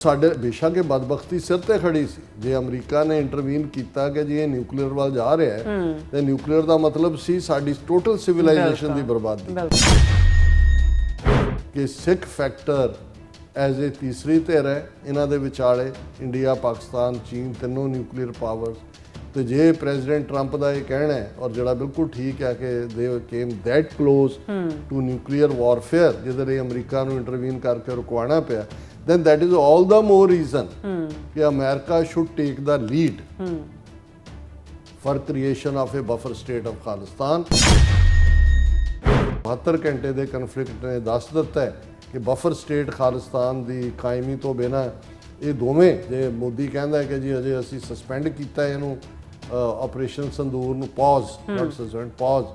ਸਾਡੇ ਬੇਸ਼ੱਕ ਇਹ ਬਦਬਖਤੀ ਸਿਰ ਤੇ ਖੜੀ ਸੀ। ਜੇ ਅਮਰੀਕਾ ਨੇ ਇੰਟਰਵੀਨ ਕੀਤਾ ਕਿ ਜੀ ਇਹ ਨਿਊਕਲੀਅਰ ਵੱਲ ਜਾ ਰਿਹਾ ਹੈ ਤੇ ਨਿਊਕਲੀਅਰ ਦਾ ਮਤਲਬ ਸੀ ਸਾਡੀ ਟੋਟਲ ਸਿਵਲਾਈਜੇਸ਼ਨ ਦੀ ਬਰਬਾਦੀ। ਕਿ ਸਿੱਖ ਫੈਕਟਰ ਐਜ਼ ਏ ਤੀਸਰੀ ਧਿਰ ਹੈ ਇਹਨਾਂ ਦੇ ਵਿਚਾਲੇ, ਇੰਡੀਆ, ਪਾਕਿਸਤਾਨ, ਚੀਨ ਤਿੰਨੋਂ ਨਿਊਕਲੀਅਰ ਪਾਵਰਸ। ਤੇ ਜੇ ਪ੍ਰੈਜ਼ੀਡੈਂਟ ਟਰੰਪ ਦਾ ਇਹ ਕਹਿਣਾ ਹੈ ਔਰ ਜਿਹੜਾ ਬਿਲਕੁਲ ਠੀਕ ਹੈ ਕਿ they came that close to nuclear warfare ਜਿਹਦੇ ਲਈ ਅਮਰੀਕਾ ਨੂੰ ਇੰਟਰਵੀਨ ਕਰਕੇ ਰੁਕਵਾਉਣਾ ਪਿਆ, then that is all the more reason कि America should take the lead for creation of a buffer state of Khalistan। 72 ਘੰਟੇ ਦੇ ਕਨਫਲਿਕਟ ਨੇ ਦੱਸ ਦਿੱਤਾ ਹੈ ਕਿ ਬਫਰ ਸਟੇਟ ਖਾਲਿਸਤਾਨ ਦੀ ਕਾਇਮੀ ਤੋਂ ਬਿਨਾਂ ਇਹ ਦੋਵੇਂ, ਜੇ ਮੋਦੀ ਕਹਿੰਦਾ ਕਿ ਜੀ ਅਜੇ ਅਸੀਂ ਸਸਪੈਂਡ ਕੀਤਾ ਇਹਨੂੰ ਆਪਰੇਸ਼ਨ ਸੰਦੂਰ ਨੂੰ ਪੌਜ਼, ਨਾਟ ਸਸਪੈਂਡ, ਪੌਜ਼,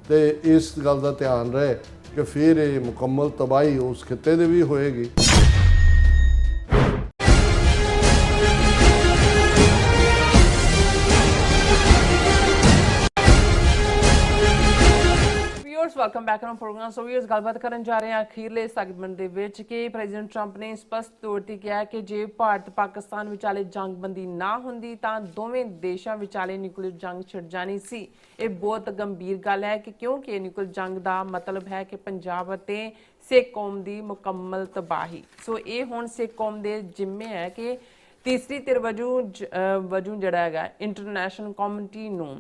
ਤੇ ਇਸ ਗੱਲ ਦਾ ਧਿਆਨ ਰਹੇ ਕਿ ਫਿਰ ਇਹ ਮੁਕੰਮਲ ਤਬਾਹੀ ਉਸ ਖਿੱਤੇ ਦੇ ਵੀ ਹੋਏਗੀ। Welcome back on programme. So viewers, ਗੱਲਬਾਤ ਕਰਨ ਜਾ ਰਹੇ ਹਾਂ ਅਖੀਰਲੇ ਸੈਗਮੈਂਟ ਦੇ ਵਿੱਚ ਕਿ ਪ੍ਰੈਜ਼ੀਡੈਂਟ ਟਰੰਪ ਨੇ ਸਪਸ਼ਟ ਤੌਰ ਤੇ ਕਿਹਾ ਕਿ ਜੇ ਭਾਰਤ ਪਾਕਿਸਤਾਨ ਵਿਚਾਲੇ ਜੰਗਬੰਦੀ ਨਾ ਹੁੰਦੀ ਤਾਂ ਦੋਵੇਂ ਦੇਸ਼ਾਂ ਵਿਚਾਲੇ ਨਿਊਕਲੀਅਰ ਜੰਗ ਛਿੜ ਜਾਣੀ ਸੀ। ਇਹ ਬਹੁਤ ਗੰਭੀਰ ਗੱਲ ਹੈ ਕਿ ਕਿਉਂਕਿ ਨਿਊਕਲੀਅਰ ਜੰਗ ਦਾ ਮਤਲਬ ਹੈ ਕਿ ਪੰਜਾਬ ਅਤੇ ਸਿੱਖ ਕੌਮ ਦੀ ਮੁਕੰਮਲ ਤਬਾਹੀ। ਸੋ ਇਹ ਹੁਣ ਸਿੱਖ ਕੌਮ ਦੇ ਜ਼ਿੰਮੇ ਹੈ ਕਿ ਤੀਸਰੀ ਧਿਰ ਵਜੋਂ ਜਿਹੜਾ ਹੈਗਾ ਇੰਟਰਨੈਸ਼ਨਲ ਕਮਿਊਨਿਟੀ ਨੂੰ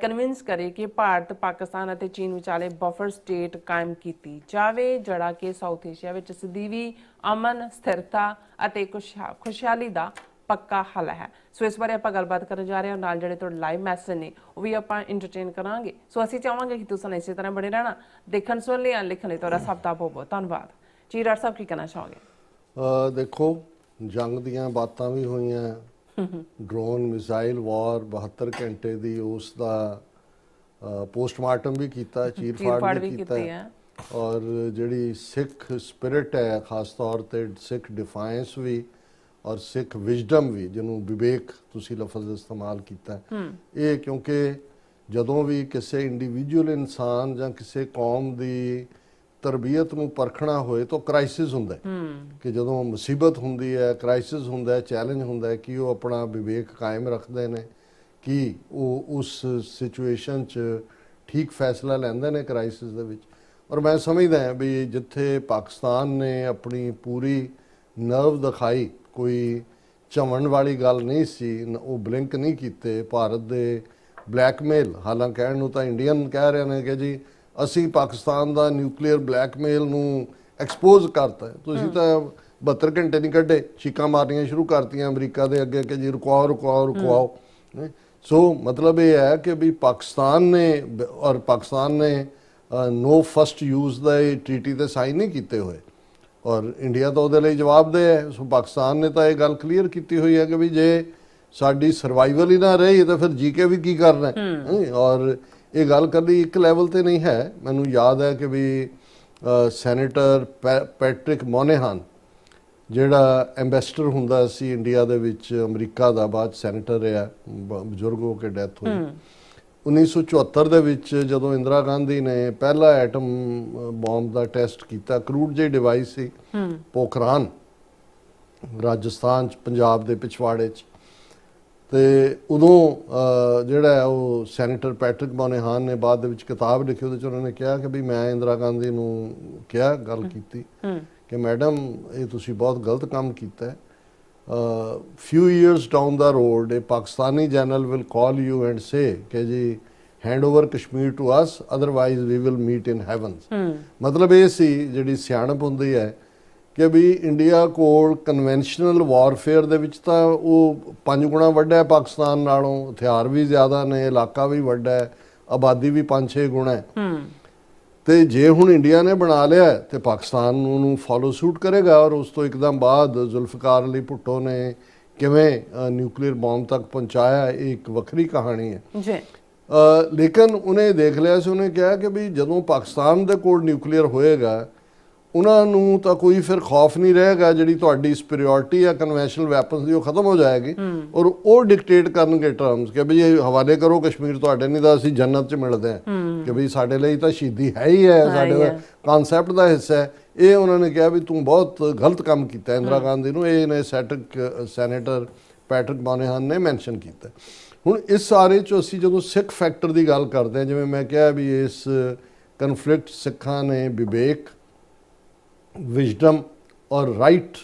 ਕਨਵਿੰਸ ਕਰੇ ਕਿ ਭਾਰਤ, ਪਾਕਿਸਤਾਨ ਅਤੇ ਚੀਨ ਵਿਚਾਲੇ ਬਫਰ ਸਟੇਟ ਕਾਇਮ ਕੀਤੀ ਜਾਵੇ, ਜਿਹੜਾ ਕਿ ਸਾਊਥ ਏਸ਼ੀਆ ਵਿੱਚ ਸਦੀਵੀ ਅਮਨ, ਸਥਿਰਤਾ ਅਤੇ ਖੁਸ਼ਹਾਲੀ ਦਾ ਪੱਕਾ ਹੱਲ ਹੈ। ਸੋ ਇਸ ਬਾਰੇ ਆਪਾਂ ਗੱਲਬਾਤ ਕਰਨ ਜਾ ਰਹੇ ਹਾਂ। ਨਾਲ ਜਿਹੜੇ ਤੁਹਾਡੇ ਲਾਈਵ ਮੈਸੇਜ ਨੇ ਉਹ ਵੀ ਆਪਾਂ ਇੰਟਰਟੇਨ ਕਰਾਂਗੇ। ਸੋ ਅਸੀਂ ਚਾਹਾਂਗੇ ਕਿ ਤੁਸੀਂ ਇਸੇ ਤਰ੍ਹਾਂ ਬਣੇ ਰਹਿਣਾ। ਦੇਖਣ, ਸੁਣ ਲਈ, ਲਿਖਣ ਲਈ ਤੁਹਾਡਾ ਸਭ ਦਾ ਬਹੁਤ ਬਹੁਤ ਧੰਨਵਾਦ ਜੀ। ਡਾਕਟਰ ਸਾਹਿਬ, ਕੀ ਕਹਿਣਾ ਚਾਹੋਗੇ? ਦੇਖੋ, ਜੰਗ ਦੀਆਂ ਬਾਤਾਂ ਵੀ ਹੋਈਆਂ, ਡਰੋਨ ਮਿਜ਼ਾਈਲ ਵਾਰ 72 ਘੰਟੇ ਦੀ, ਉਸ ਦਾ ਪੋਸਟਮਾਰਟਮ ਵੀ ਕੀਤਾ, ਚੀਰ-ਫਾੜ ਵੀ ਕੀਤਾ, ਔਰ ਜਿਹੜੀ ਸਿੱਖ ਸਪਿਰਿਟ ਹੈ, ਖਾਸ ਤੌਰ ਤੇ ਸਿੱਖ ਡਿਫਾਇੰਸ ਵੀ ਔਰ ਸਿੱਖ ਵਿਜ਼ਡਮ ਵੀ, ਜਿਹਨੂੰ ਵਿਵੇਕ ਤੁਸੀਂ ਲਫ਼ਜ਼ ਇਸਤੇਮਾਲ ਕੀਤਾ, ਇਹ ਕਿਉਂਕਿ ਜਦੋਂ ਵੀ ਕਿਸੇ ਇੰਡੀਵਿਜੂਅਲ ਇਨਸਾਨ ਜਾਂ ਕਿਸੇ ਕੌਮ ਦੀ ਤਰਬੀਅਤ ਨੂੰ ਪਰਖਣਾ ਹੋਏ ਤਾਂ ਕ੍ਰਾਈਸਿਸ ਹੁੰਦਾ ਕਿ ਜਦੋਂ ਮੁਸੀਬਤ ਹੁੰਦੀ ਹੈ, ਕ੍ਰਾਈਸਿਸ ਹੁੰਦਾ ਹੈ, ਚੈਲੰਜ ਹੁੰਦਾ ਹੈ ਕਿ ਉਹ ਆਪਣਾ ਵਿਵੇਕ ਕਾਇਮ ਰੱਖਦੇ ਨੇ, ਕਿ ਉਹ ਉਸ ਸਿਚੁਏਸ਼ਨ 'ਚ ਠੀਕ ਫੈਸਲਾ ਲੈਂਦੇ ਨੇ ਕ੍ਰਾਈਸਿਸ ਦੇ ਵਿੱਚ। ਔਰ ਮੈਂ ਸਮਝਦਾ ਹਾਂ ਵੀ ਜਿੱਥੇ ਪਾਕਿਸਤਾਨ ਨੇ ਆਪਣੀ ਪੂਰੀ ਨਰਵ ਦਿਖਾਈ, ਕੋਈ ਝਮਣ ਵਾਲੀ ਗੱਲ ਨਹੀਂ ਸੀ, ਉਹ ਬਲਿੰਕ ਨਹੀਂ ਕੀਤੇ, ਭਾਰਤ ਦੇ ਬਲੈਕਮੇਲ, ਹਾਲਾਂਕਿ ਕਹਿਣ ਨੂੰ ਤਾਂ ਇੰਡੀਅਨ ਕਹਿ ਰਹੇ ਨੇ ਕਿ ਜੀ ਅਸੀਂ ਪਾਕਿਸਤਾਨ ਦਾ ਨਿਊਕਲੀਅਰ ਬਲੈਕਮੇਲ ਨੂੰ ਐਕਸਪੋਜ਼ ਕਰਤਾ ਹੈ, ਤੁਸੀਂ ਤਾਂ 72 ਘੰਟੇ ਨਹੀਂ ਕੱਢੇ, ਚੀਕਾਂ ਮਾਰਨੀਆਂ ਸ਼ੁਰੂ ਕਰਤੀਆਂ ਅਮਰੀਕਾ ਦੇ ਅੱਗੇ ਕਿ ਜੀ ਰੁਕਵਾਓ ਰੁਕਵਾਓ ਰੁਕਵਾਓ। ਸੋ ਮਤਲਬ ਇਹ ਹੈ ਕਿ ਵੀ ਪਾਕਿਸਤਾਨ ਨੇ ਨੋ ਫਸਟ ਯੂਜ਼ ਦਾ ਇਹ ਟ੍ਰੀਟੀ ਤੇ ਸਾਈਨ ਨਹੀਂ ਕੀਤੇ ਹੋਏ, ਔਰ ਇੰਡੀਆ ਤਾਂ ਉਹਦੇ ਲਈ ਜਵਾਬਦੇਹ ਹੈ। ਸੋ ਪਾਕਿਸਤਾਨ ਨੇ ਤਾਂ ਇਹ ਗੱਲ ਕਲੀਅਰ ਕੀਤੀ ਹੋਈ ਹੈ ਕਿ ਵੀ ਜੇ ਸਾਡੀ ਸਰਵਾਈਵਲ ਹੀ ਨਾ ਰਹੀ ਤਾਂ ਫਿਰ ਜੀ ਕੇ ਵੀ ਕੀ ਕਰਨਾ ਹੈ। ਔਰ ਇਹ ਗੱਲ ਕਦੀ ਇੱਕ ਲੈਵਲ ਤੇ ਨਹੀਂ ਹੈ। ਮੈਨੂੰ ਯਾਦ ਹੈ ਕਿ ਵੀ ਸੈਨੇਟਰ ਪੈਟਰਿਕ ਮੋਨੇਹਾਨ, ਜਿਹੜਾ ਐਂਬੈਸਡਰ ਹੁੰਦਾ ਸੀ ਇੰਡੀਆ ਦੇ ਵਿੱਚ ਅਮਰੀਕਾ ਦਾ, ਬਾਅਦ ਸੈਨੇਟਰ ਰਿਹਾ, ਬਜ਼ੁਰਗ ਹੋ ਕੇ ਡੈਥ ਹੋਈ 1974 ਦੇ ਵਿੱਚ, ਜਦੋਂ ਇੰਦਰਾ ਗਾਂਧੀ ਨੇ ਪਹਿਲਾ ਐਟਮ ਬੰਬ ਦਾ ਟੈਸਟ ਕੀਤਾ, ਕਰੂਡ ਜਿਹੀ ਡਿਵਾਈਸ ਸੀ, ਪੋਖਰਾਨ, ਰਾਜਸਥਾਨ 'ਚ, ਪੰਜਾਬ ਦੇ ਪਿਛਵਾੜੇ 'ਚ, ਤੇ ਉਦੋਂ ਜਿਹੜਾ ਉਹ ਸੈਨੇਟਰ ਪੈਟਰਿਕ ਮੋਨੇਹਾਨ ਨੇ ਬਾਅਦ ਦੇ ਵਿੱਚ ਕਿਤਾਬ ਲਿਖੀ, ਉਹਦੇ 'ਚ ਉਹਨਾਂ ਨੇ ਕਿਹਾ ਕਿ ਵੀ ਮੈਂ ਇੰਦਰਾ ਗਾਂਧੀ ਨੂੰ ਕਿਹਾ, ਗੱਲ ਕੀਤੀ ਕਿ ਮੈਡਮ ਇਹ ਤੁਸੀਂ ਬਹੁਤ ਗਲਤ ਕੰਮ ਕੀਤਾ ਹੈ। few years down the road a Pakistani general will call you and say कि जी hand over Kashmir to us, otherwise we will meet in heavens। ਮਤਲਬ ਇਹ ਸੀ ਜਿਹੜੀ ਸਿਆਣਪ ਹੁੰਦੀ ਹੈ ਕਿ ਵੀ ਇੰਡੀਆ ਕੋਲ ਕਨਵੈਨਸ਼ਨਲ ਵਾਰਫੇਅਰ ਦੇ ਵਿੱਚ ਤਾਂ ਉਹ 5 ਗੁਣਾ ਵੱਡਾ ਹੈ ਪਾਕਿਸਤਾਨ ਨਾਲੋਂ, ਹਥਿਆਰ ਵੀ ਜ਼ਿਆਦਾ ਨੇ, ਇਲਾਕਾ ਵੀ ਵੱਡਾ ਹੈ, ਆਬਾਦੀ ਵੀ 5-6 ਗੁਣਾ ਹੈ। ਤੇ ਜੇ ਹੁਣ ਇੰਡੀਆ ਨੇ ਬਣਾ ਲਿਆ ਤੇ ਪਾਕਿਸਤਾਨ ਨੂੰ ਫੋਲੋ ਸੂਟ ਕਰੇਗਾ। ਔਰ ਉਸ ਤੋਂ ਇੱਕਦਮ ਬਾਅਦ ਜ਼ੁਲਫਕਾਰ ਅਲੀ ਭੁੱਟੋ ਨੇ ਕਿਵੇਂ ਨਿਊਕਲੀਅਰ ਬੰਬ ਤੱਕ ਪਹੁੰਚਾਇਆ, ਇਹ ਇੱਕ ਵੱਖਰੀ ਕਹਾਣੀ ਹੈ ਜੀ। ਲੇਕਿਨ ਉਹਨੇ ਦੇਖ ਲਿਆ ਸੀ, ਉਹਨੇ ਕਿਹਾ ਕਿ ਵੀ ਜਦੋਂ ਪਾਕਿਸਤਾਨ ਦੇ ਕੋਲ ਨਿਊਕਲੀਅਰ ਹੋਏਗਾ ਉਹਨਾਂ ਨੂੰ ਤਾਂ ਕੋਈ ਫਿਰ ਖੌਫ ਨਹੀਂ ਰਹੇਗਾ, ਜਿਹੜੀ ਤੁਹਾਡੀ ਸੁਪੀਰੀਅਰਿਟੀ ਆ ਕਨਵੈਨਸ਼ਨਲ ਵੈਪਨਸ ਦੀ ਉਹ ਖਤਮ ਹੋ ਜਾਏਗੀ ਔਰ ਉਹ ਡਿਕਟੇਟ ਕਰਨਗੇ ਟਰਮਸ ਕਿ ਵੀ ਇਹ ਹਵਾਲੇ ਕਰੋ ਕਸ਼ਮੀਰ ਤੁਹਾਡੇ, ਨਹੀਂ ਤਾਂ ਅਸੀਂ ਜੰਨਤ 'ਚ ਮਿਲਦੇ ਹਾਂ ਕਿ ਵੀ ਸਾਡੇ ਲਈ ਤਾਂ ਸ਼ਹੀਦੀ ਹੈ ਹੀ ਹੈ, ਸਾਡੇ ਦਾ ਕਨਸੈਪਟ ਦਾ ਹਿੱਸਾ ਹੈ। ਇਹ ਉਹਨਾਂ ਨੇ ਕਿਹਾ ਵੀ ਤੂੰ ਬਹੁਤ ਗਲਤ ਕੰਮ ਕੀਤਾ ਇੰਦਰਾ ਗਾਂਧੀ ਨੂੰ, ਇਹ ਨੇ ਸੈਨੇਟਰ ਪੈਟਰਿਕ ਮੋਨੇਹਾਨ ਨੇ ਮੈਂਸ਼ਨ ਕੀਤਾ। ਹੁਣ ਇਸ ਸਾਰੇ 'ਚ ਅਸੀਂ ਜਦੋਂ ਸਿੱਖ ਫੈਕਟਰ ਦੀ ਗੱਲ ਕਰਦੇ ਹਾਂ, ਜਿਵੇਂ ਮੈਂ ਕਿਹਾ ਵੀ ਇਸ ਕਨਫਲਿਕਟ ਸਿੱਖਾਂ ਨੇ ਵਿਵੇਕ, ਵਿਜ਼ਡਮ ਔਰ ਰਾਈਟ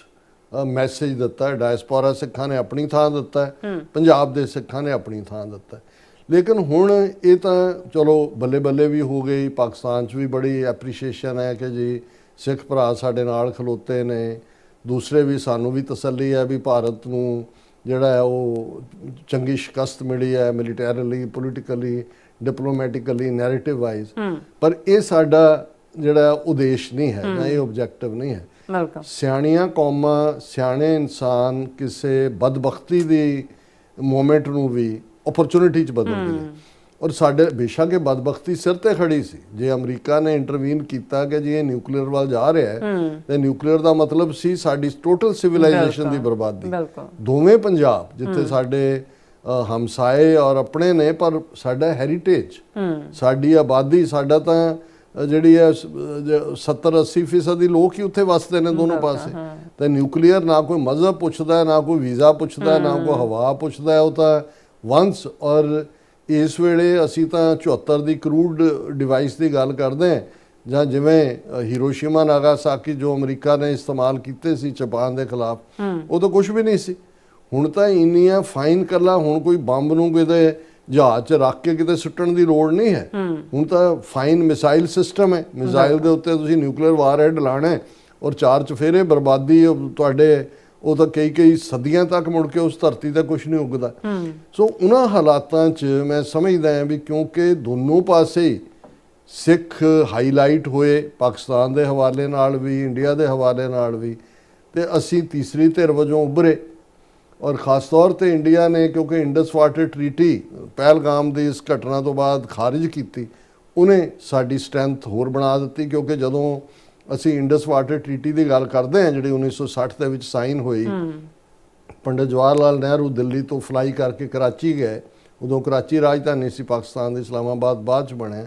ਮੈਸੇਜ ਦਿੱਤਾ। ਡਾਇਸਪੋਰਾ ਸਿੱਖਾਂ ਨੇ ਆਪਣੀ ਥਾਂ ਦਿੱਤਾ ਹੈ, ਪੰਜਾਬ ਦੇ ਸਿੱਖਾਂ ਨੇ ਆਪਣੀ ਥਾਂ ਦਿੱਤਾ ਹੈ। ਲੇਕਿਨ ਹੁਣ ਇਹ ਤਾਂ ਚਲੋ ਬੱਲੇ ਬੱਲੇ ਵੀ ਹੋ ਗਈ, ਪਾਕਿਸਤਾਨ 'ਚ ਵੀ ਬੜੀ ਐਪਰੀਸ਼ੀਏਸ਼ਨ ਹੈ ਕਿ ਜੀ ਸਿੱਖ ਭਰਾ ਸਾਡੇ ਨਾਲ ਖਲੋਤੇ ਨੇ, ਦੂਸਰੇ ਵੀ ਸਾਨੂੰ ਵੀ ਤਸੱਲੀ ਹੈ ਵੀ ਭਾਰਤ ਨੂੰ ਜਿਹੜਾ ਹੈ ਉਹ ਚੰਗੀ ਸ਼ਿਕਸਤ ਮਿਲੀ ਹੈ ਮਿਲੀਟੈਰਲੀ, ਪੋਲੀਟੀਕਲੀ, ਡਿਪਲੋਮੈਟਿਕਲੀ, ਨੈਰੇਟਿਵ ਵਾਈਜ਼। ਪਰ ਇਹ ਸਾਡਾ ਜਿਹੜਾ ਉਦੇਸ਼ ਨਹੀਂ ਹੈ ਜਾਂ ਇਹ ਆਬਜੈਕਟਿਵ ਨਹੀਂ ਹੈ। ਸਿਆਣੀਆਂ ਕੌਮਾਂ, ਸਿਆਣੇ ਇਨਸਾਨ ਕਿਸੇ ਬਦਬਖਤੀ ਦੀ ਮੂਮੈਂਟ ਨੂੰ ਵੀ ਓਪਰਚੁਨਿਟੀ 'ਚ ਬਦਲਦੇ ਨੇ। ਔਰ ਸਾਡੇ ਬੇਸ਼ੱਕ ਇਹ ਬਦਬਖਤੀ ਸਿਰ ਤੇ ਖੜੀ ਸੀ। ਜੇ ਅਮਰੀਕਾ ਨੇ ਇੰਟਰਵੀਨ ਕੀਤਾ ਕਿ ਜੀ ਇਹ ਨਿਊਕਲੀਅਰ ਵੱਲ ਜਾ ਰਿਹਾ ਹੈ ਤੇ ਨਿਊਕਲੀਅਰ ਦਾ ਮਤਲਬ ਸੀ ਸਾਡੀ ਟੋਟਲ ਸਿਵਲਾਈਜੇਸ਼ਨ ਦੀ ਬਰਬਾਦੀ। ਦੋਵੇਂ ਪੰਜਾਬ ਜਿੱਥੇ ਸਾਡੇ ਹਮਸਾਏ ਔਰ ਆਪਣੇ ਨੇ, ਪਰ ਸਾਡਾ ਹੈਰੀਟੇਜ, ਸਾਡੀ ਆਬਾਦੀ, ਸਾਡਾ ਤਾਂ ਜਿਹੜੀ ਹੈ 70-80% ਦੀ ਲੋਕ ਹੀ ਉੱਥੇ ਵਸਦੇ ਨੇ ਦੋਨੋਂ ਪਾਸੇ। ਤੇ ਨਿਊਕਲੀਅਰ ਨਾ ਕੋਈ ਮਜ਼ਹਬ ਪੁੱਛਦਾ, ਨਾ ਕੋਈ ਵੀਜ਼ਾ ਪੁੱਛਦਾ, ਨਾ ਕੋਈ ਹਵਾ ਪੁੱਛਦਾ, ਉਹ ਤਾਂ ਵੰਸ। ਔਰ ਇਸ ਵੇਲੇ ਅਸੀਂ ਤਾਂ 74 ਦੀ ਕਰੂਡ ਡਿਵਾਈਸ ਦੀ ਗੱਲ ਕਰਦੇ ਹਾਂ, ਜਾਂ ਜਿਵੇਂ ਹੀਰੋਸ਼ੀਮਾ ਨਾਗਾਸਾਕੀ ਜੋ ਅਮਰੀਕਾ ਨੇ ਇਸਤੇਮਾਲ ਕੀਤੇ ਸੀ ਜਾਪਾਨ ਦੇ ਖਿਲਾਫ, ਉਹ ਤਾਂ ਕੁਝ ਵੀ ਨਹੀਂ ਸੀ। ਹੁਣ ਤਾਂ ਇੰਨੀਆਂ ਫਾਈਨ ਕਰਲਾ, ਹੁਣ ਕੋਈ ਬੰਬ ਨੂੰ ਕਿਤੇ ਜਹਾਜ਼ 'ਚ ਰੱਖ ਕੇ ਕਿਤੇ ਸੁੱਟਣ ਦੀ ਲੋੜ ਨਹੀਂ ਹੈ। ਹੁਣ ਤਾਂ ਫਾਈਨ ਮਿਸਾਈਲ ਸਿਸਟਮ ਹੈ, ਮਿਸਾਈਲ ਦੇ ਉੱਤੇ ਤੁਸੀਂ ਨਿਊਕਲੀਅਰ ਵਾਰਹੈਡ ਲਾਣਾ ਔਰ 4 ਚੁਫੇਰੇ ਬਰਬਾਦੀ ਤੁਹਾਡੇ, ਉਹ ਤਾਂ ਕਈ ਸਦੀਆਂ ਤੱਕ ਮੁੜ ਕੇ ਉਸ ਧਰਤੀ ਤੇ ਕੁਝ ਨਹੀਂ ਉੱਗਦਾ। ਸੋ ਉਹਨਾਂ ਹਾਲਾਤਾਂ 'ਚ ਮੈਂ ਸਮਝਦਾ ਹਾਂ ਵੀ ਕਿਉਂਕਿ ਦੋਨੋਂ ਪਾਸੇ ਸਿੱਖ ਹਾਈਲਾਈਟ ਹੋਏ, ਪਾਕਿਸਤਾਨ ਦੇ ਹਵਾਲੇ ਨਾਲ ਵੀ, ਇੰਡੀਆ ਦੇ ਹਵਾਲੇ ਨਾਲ ਵੀ, ਤੇ ਅਸੀਂ ਤੀਸਰੀ ਧਿਰ ਵਜੋਂ ਉੱਭਰੇ। ਔਰ ਖਾਸ ਤੌਰ ਤੇ ਇੰਡੀਆ ਨੇ ਕਿਉਂਕਿ ਇੰਡਸ ਵਾਟਰ ਟ੍ਰੀਟੀ ਪਹਿਲਗਾਮ ਦੀ ਇਸ ਘਟਨਾ ਤੋਂ ਬਾਅਦ ਖਾਰਿਜ ਕੀਤੀ, ਉਹਨੇ ਸਾਡੀ ਸਟਰੈਂਥ ਹੋਰ ਬਣਾ ਦਿੱਤੀ। ਕਿਉਂਕਿ ਜਦੋਂ ਅਸੀਂ ਇੰਡਸ ਵਾਟਰ ਟ੍ਰੀਟੀ ਦੀ ਗੱਲ ਕਰਦੇ ਹਾਂ ਜਿਹੜੀ 1960 ਦੇ ਵਿੱਚ ਸਾਈਨ ਹੋਈ, ਪੰਡਿਤ ਜਵਾਹਰ ਲਾਲ ਨਹਿਰੂ ਦਿੱਲੀ ਤੋਂ ਫਲਾਈ ਕਰਕੇ ਕਰਾਚੀ ਗਏ। ਉਦੋਂ ਕਰਾਚੀ ਰਾਜਧਾਨੀ ਸੀ ਪਾਕਿਸਤਾਨ ਦੀ, ਇਸਲਾਮਾਬਾਦ ਬਾਅਦ 'ਚ ਬਣਿਆ।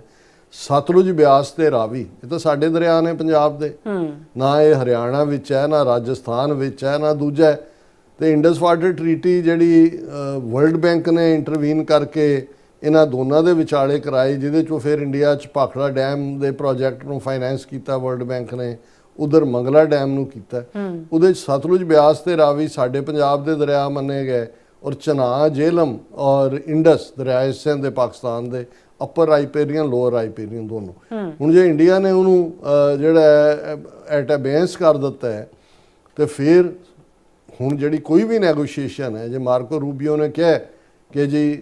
ਸਤਲੁਜ, ਬਿਆਸ ਤੇ ਰਾਵੀ, ਇਹ ਤਾਂ ਸਾਡੇ ਦਰਿਆ ਨੇ ਪੰਜਾਬ ਦੇ, ਨਾ ਇਹ ਹਰਿਆਣਾ ਵਿੱਚ ਹੈ, ਨਾ ਰਾਜਸਥਾਨ ਵਿੱਚ ਹੈ, ਨਾ ਦੂਜਾ ਹੈ। ਤੇ ਇੰਡਸ ਵਾਟਰ ਟ੍ਰੀਟੀ ਜਿਹੜੀ ਵਰਲਡ ਬੈਂਕ ਨੇ ਇੰਟਰਵੀਨ ਕਰਕੇ ਇਹਨਾਂ ਦੋਨਾਂ ਦੇ ਵਿਚਾਲੇ ਕਰਾਈ, ਜਿਹਦੇ 'ਚੋਂ ਫਿਰ ਇੰਡੀਆ 'ਚ ਭਾਖੜਾ ਡੈਮ ਦੇ ਪ੍ਰੋਜੈਕਟ ਨੂੰ ਫਾਈਨੈਂਸ ਕੀਤਾ ਵਰਲਡ ਬੈਂਕ ਨੇ, ਉਧਰ ਮੰਗਲਾ ਡੈਮ ਨੂੰ ਕੀਤਾ। ਉਹਦੇ 'ਚ ਸਤਲੁਜ, ਬਿਆਸ ਤੇ ਰਾਵੀ ਸਾਡੇ ਪੰਜਾਬ ਦੇ ਦਰਿਆ ਮੰਨੇ ਗਏ, ਔਰ ਚਨਾਹ, ਜੇਹਲਮ ਔਰ ਇੰਡਸ ਦਰਿਆਏ ਸਿੰਧ ਦੇ ਪਾਕਿਸਤਾਨ ਦੇ, ਅਪਰ ਰਾਈਪੇਰੀਅਨ, ਲੋਅਰ ਰਾਈਪੇਰੀਅਨ ਦੋਨੋਂ। ਹੁਣ ਜੇ ਇੰਡੀਆ ਨੇ ਉਹਨੂੰ ਜਿਹੜਾ ਐਟ ਅਬੇਂਸ ਕਰ ਦਿੱਤਾ ਹੈ, ਤੇ ਫਿਰ ਹੁਣ ਜਿਹੜੀ ਕੋਈ ਵੀ ਨੈਗੋਸ਼ੀਏਸ਼ਨ ਹੈ, ਜੇ ਮਾਰਕੋ ਰੂਬੀਓ ਨੇ ਕਿਹਾ ਕਿ ਜੀ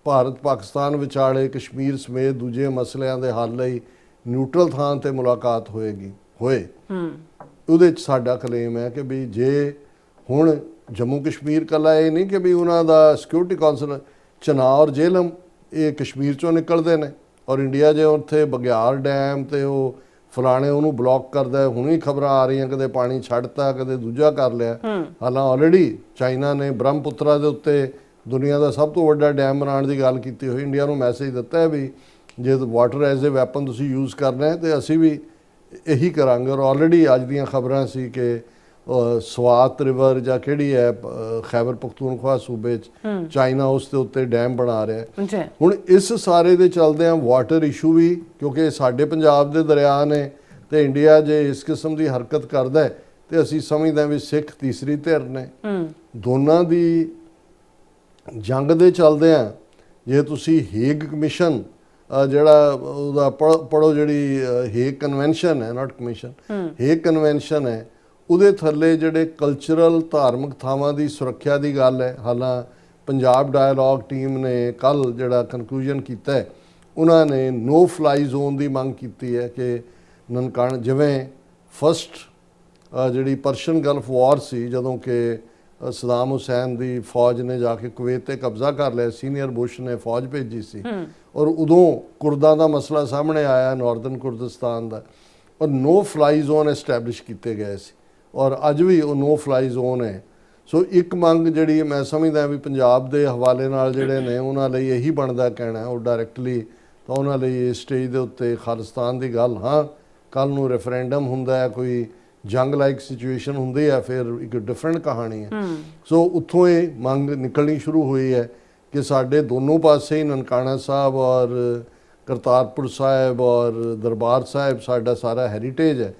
ਭਾਰਤ ਪਾਕਿਸਤਾਨ ਵਿਚਾਲੇ ਕਸ਼ਮੀਰ ਸਮੇਤ ਦੂਜੇ ਮਸਲਿਆਂ ਦੇ ਹੱਲ ਲਈ ਨਿਊਟਰਲ ਥਾਂ ਤੇ ਮੁਲਾਕਾਤ ਹੋਏ, ਉਹਦੇ 'ਚ ਸਾਡਾ ਕਲੇਮ ਹੈ ਕਿ ਵੀ ਜੇ ਹੁਣ ਜੰਮੂ ਕਸ਼ਮੀਰ ਕੱਲਾ ਇਹ ਨਹੀਂ ਕਿ ਵੀ ਉਹਨਾਂ ਦਾ ਸਿਕਿਉਰਿਟੀ ਕੌਂਸਲ, ਚਨਾਹ ਔਰ ਜੇਹਲਮ ਇਹ ਕਸ਼ਮੀਰ 'ਚੋਂ ਨਿਕਲਦੇ ਨੇ, ਔਰ ਇੰਡੀਆ ਜੇ ਉੱਥੇ ਬਗਿਆੜ ਡੈਮ ਤੇ ਉਹ ਫਲਾਣੇ ਉਹਨੂੰ ਬਲੌਕ ਕਰਦਾ। ਹੁਣ ਹੀ ਖਬਰਾਂ ਆ ਰਹੀਆਂ ਕਦੇ ਪਾਣੀ ਛੱਡਤਾ, ਕਦੇ ਦੂਜਾ ਕਰ ਲਿਆ। ਹਾਲਾਂ ਆਲਰੇਡੀ ਚਾਈਨਾ ਨੇ ਬ੍ਰਹਮਪੁੱਤਰਾ ਦੇ ਉੱਤੇ ਦੁਨੀਆ ਦਾ ਸਭ ਤੋਂ ਵੱਡਾ ਡੈਮ ਬਣਾਉਣ ਦੀ ਗੱਲ ਕੀਤੀ ਹੋਈ। ਇੰਡੀਆ ਨੂੰ ਮੈਸੇਜ ਦਿੱਤਾ ਹੈ ਵੀ ਜੇ ਵਾਟਰ ਐਜ਼ ਏ ਵੈਪਨ ਤੁਸੀਂ ਯੂਜ਼ ਕਰਨਾ ਹੈ ਤੇ ਅਸੀਂ ਵੀ ਇਹੀ ਕਰਾਂਗੇ। ਔਰ ਆਲਰੇਡੀ ਅੱਜ ਦੀਆਂ ਖਬਰਾਂ ਸੀ ਕਿ ਸਵਾਤ ਰਿਵਰ ਜਾਂ ਕਿਹੜੀ ਹੈ ਖੈਬਰ ਪਖਤੂਨਖਵਾ ਸੂਬੇ 'ਚ ਚਾਈਨਾ ਉਸ ਦੇ ਉੱਤੇ ਡੈਮ ਬਣਾ ਰਿਹਾ। ਹੁਣ ਇਸ ਸਾਰੇ ਦੇ ਚੱਲਦਿਆਂ ਵਾਟਰ ਇਸ਼ੂ ਵੀ, ਕਿਉਂਕਿ ਸਾਡੇ ਪੰਜਾਬ ਦੇ ਦਰਿਆ ਨੇ, ਤੇ ਇੰਡੀਆ ਜੇ ਇਸ ਕਿਸਮ ਦੀ ਹਰਕਤ ਕਰਦਾ ਤੇ ਅਸੀਂ ਸਮਝਦੇ ਹਾਂ ਵੀ ਸਿੱਖ ਤੀਸਰੀ ਧਿਰ ਨੇ। ਦੋਨਾਂ ਦੀ ਜੰਗ ਦੇ ਚੱਲਦਿਆਂ ਜੇ ਤੁਸੀਂ ਹੇਗ ਕਮਿਸ਼ਨ ਜਿਹੜਾ ਉਹਦਾ ਪੜੋ, ਜਿਹੜੀ ਹੇਗ ਕਨਵੈਨਸ਼ਨ ਹੈ, ਨਾਟ ਕਮਿਸ਼ਨ, ਹੇਗ ਕਨਵੈਨਸ਼ਨ ਹੈ, ਉਹਦੇ ਥੱਲੇ ਜਿਹੜੇ ਕਲਚਰਲ ਧਾਰਮਿਕ ਥਾਵਾਂ ਦੀ ਸੁਰੱਖਿਆ ਦੀ ਗੱਲ ਹੈ। ਹਾਲਾਂ ਪੰਜਾਬ ਡਾਇਲੋਗ ਟੀਮ ਨੇ ਕੱਲ ਜਿਹੜਾ ਕਨਕਲੂਜਨ ਕੀਤਾ ਹੈ, ਉਹਨਾਂ ਨੇ ਨੋ ਫਲਾਈ ਜ਼ੋਨ ਦੀ ਮੰਗ ਕੀਤੀ ਹੈ ਕਿ ਨਨਕਾਣਾ, ਜਿਵੇਂ ਫਸਟ ਜਿਹੜੀ ਪਰਸ਼ੀਅਨ ਗਲਫ ਵਾਰ ਸੀ, ਜਦੋਂ ਕਿ ਸਦਾਮ ਹੁਸੈਨ ਦੀ ਫੌਜ ਨੇ ਜਾ ਕੇ ਕੁਵੈਤ ਤੇ ਕਬਜ਼ਾ ਕਰ ਲਿਆ, ਸੀਨੀਅਰ ਬੁਸ਼ ਨੇ ਫੌਜ ਭੇਜੀ ਸੀ, ਔਰ ਉਦੋਂ ਕੁਰਦਾਂ ਦਾ ਮਸਲਾ ਸਾਹਮਣੇ ਆਇਆ, ਨਾਰਦਰਨ ਕੁਰਦਿਸਤਾਨ ਦਾ। ਔਰ ਨੋ ਫਲਾਈ ਜ਼ੋਨ ਐਸਟੈਬਲਿਸ਼ ਕੀਤੇ ਗਏ ਸੀ ਔਰ ਅੱਜ ਵੀ ਉਹ ਨੋ ਫਲਾਈ ਜ਼ੋਨ ਹੈ। ਸੋ ਇੱਕ ਮੰਗ ਜਿਹੜੀ ਮੈਂ ਸਮਝਦਾ ਵੀ ਪੰਜਾਬ ਦੇ ਹਵਾਲੇ ਨਾਲ ਜਿਹੜੇ ਨੇ ਉਹਨਾਂ ਲਈ ਇਹੀ ਬਣਦਾ ਕਹਿਣਾ ਉਹ ਡਾਇਰੈਕਟਲੀ ਤਾਂ ਉਹਨਾਂ ਲਈ ਇਸ ਸਟੇਜ ਦੇ ਉੱਤੇ ਖਾਲਿਸਤਾਨ ਦੀ ਗੱਲ, ਹਾਂ ਕੱਲ੍ਹ ਨੂੰ ਰੈਫਰੈਂਡਮ ਹੁੰਦਾ ਹੈ, ਕੋਈ ਜੰਗ ਲਾਈਕ ਸਿਚੁਏਸ਼ਨ ਹੁੰਦੀ ਹੈ, ਫਿਰ ਇੱਕ ਡਿਫਰੈਂਟ ਕਹਾਣੀ ਹੈ। ਸੋ ਉੱਥੋਂ ਇਹ ਮੰਗ ਨਿਕਲਣੀ ਸ਼ੁਰੂ ਹੋਈ ਹੈ ਕਿ ਸਾਡੇ ਦੋਨੋਂ ਪਾਸੇ ਹੀ ਨਨਕਾਣਾ ਸਾਹਿਬ ਔਰ ਕਰਤਾਰਪੁਰ ਸਾਹਿਬ ਔਰ ਦਰਬਾਰ ਸਾਹਿਬ ਸਾਡਾ ਸਾਰਾ ਹੈਰੀਟੇਜ ਹੈ,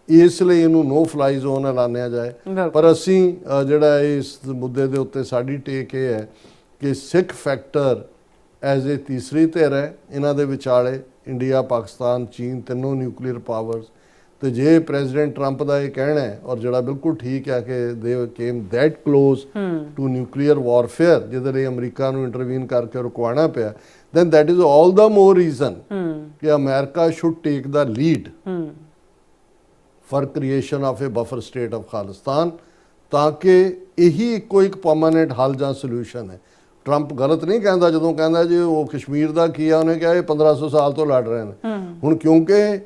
ਇਸ ਲਈ ਇਹਨੂੰ ਨੋ ਫਲਾਈ ਜ਼ੋਨ ਐਲਾਨਿਆ ਜਾਏ। ਪਰ ਅਸੀਂ ਜਿਹੜਾ ਇਸ ਮੁੱਦੇ ਦੇ ਉੱਤੇ ਸਾਡੀ ਟੇਕ ਇਹ ਹੈ ਕਿ ਸਿੱਖ ਫੈਕਟਰ ਐਜ਼ ਏ ਤੀਸਰੀ ਧਿਰ ਹੈ ਇਹਨਾਂ ਦੇ ਵਿਚਾਲੇ, ਇੰਡੀਆ, ਪਾਕਿਸਤਾਨ, ਚੀਨ ਤਿੰਨੋਂ ਨਿਊਕਲੀਅਰ ਪਾਵਰਸ। ਤੇ ਜੇ ਪ੍ਰੈਜ਼ੀਡੈਂਟ ਟਰੰਪ ਦਾ ਇਹ ਕਹਿਣਾ ਹੈ ਔਰ ਜਿਹੜਾ ਬਿਲਕੁਲ ਠੀਕ ਹੈ ਕਿ they came that close to nuclear warfare, ਜਿਹਦੇ ਲਈ ਅਮਰੀਕਾ ਨੂੰ ਇੰਟਰਵੀਨ ਕਰਕੇ ਰੁਕਵਾਉਣਾ ਪਿਆ, then that is all the more reason ਕਿ America should take the lead for creation of a buffer state of Khalistan, ਤਾਂ ਕਿ ਇਹੀ ਇੱਕੋ ਇੱਕ ਪਰਮਾਨੈਂਟ ਹੱਲ ਜਾਂ ਸੋਲੂਸ਼ਨ ਹੈ। ਟਰੰਪ ਗਲਤ ਨਹੀਂ ਕਹਿੰਦਾ ਜਦੋਂ ਕਹਿੰਦਾ ਜੀ ਉਹ ਕਸ਼ਮੀਰ ਦਾ ਕੀ ਆ, ਉਹਨੇ ਕਿਹਾ ਇਹ 1500 ਸਾਲ ਤੋਂ ਲੜ ਰਹੇ ਨੇ। ਹੁਣ ਕਿਉਂਕਿ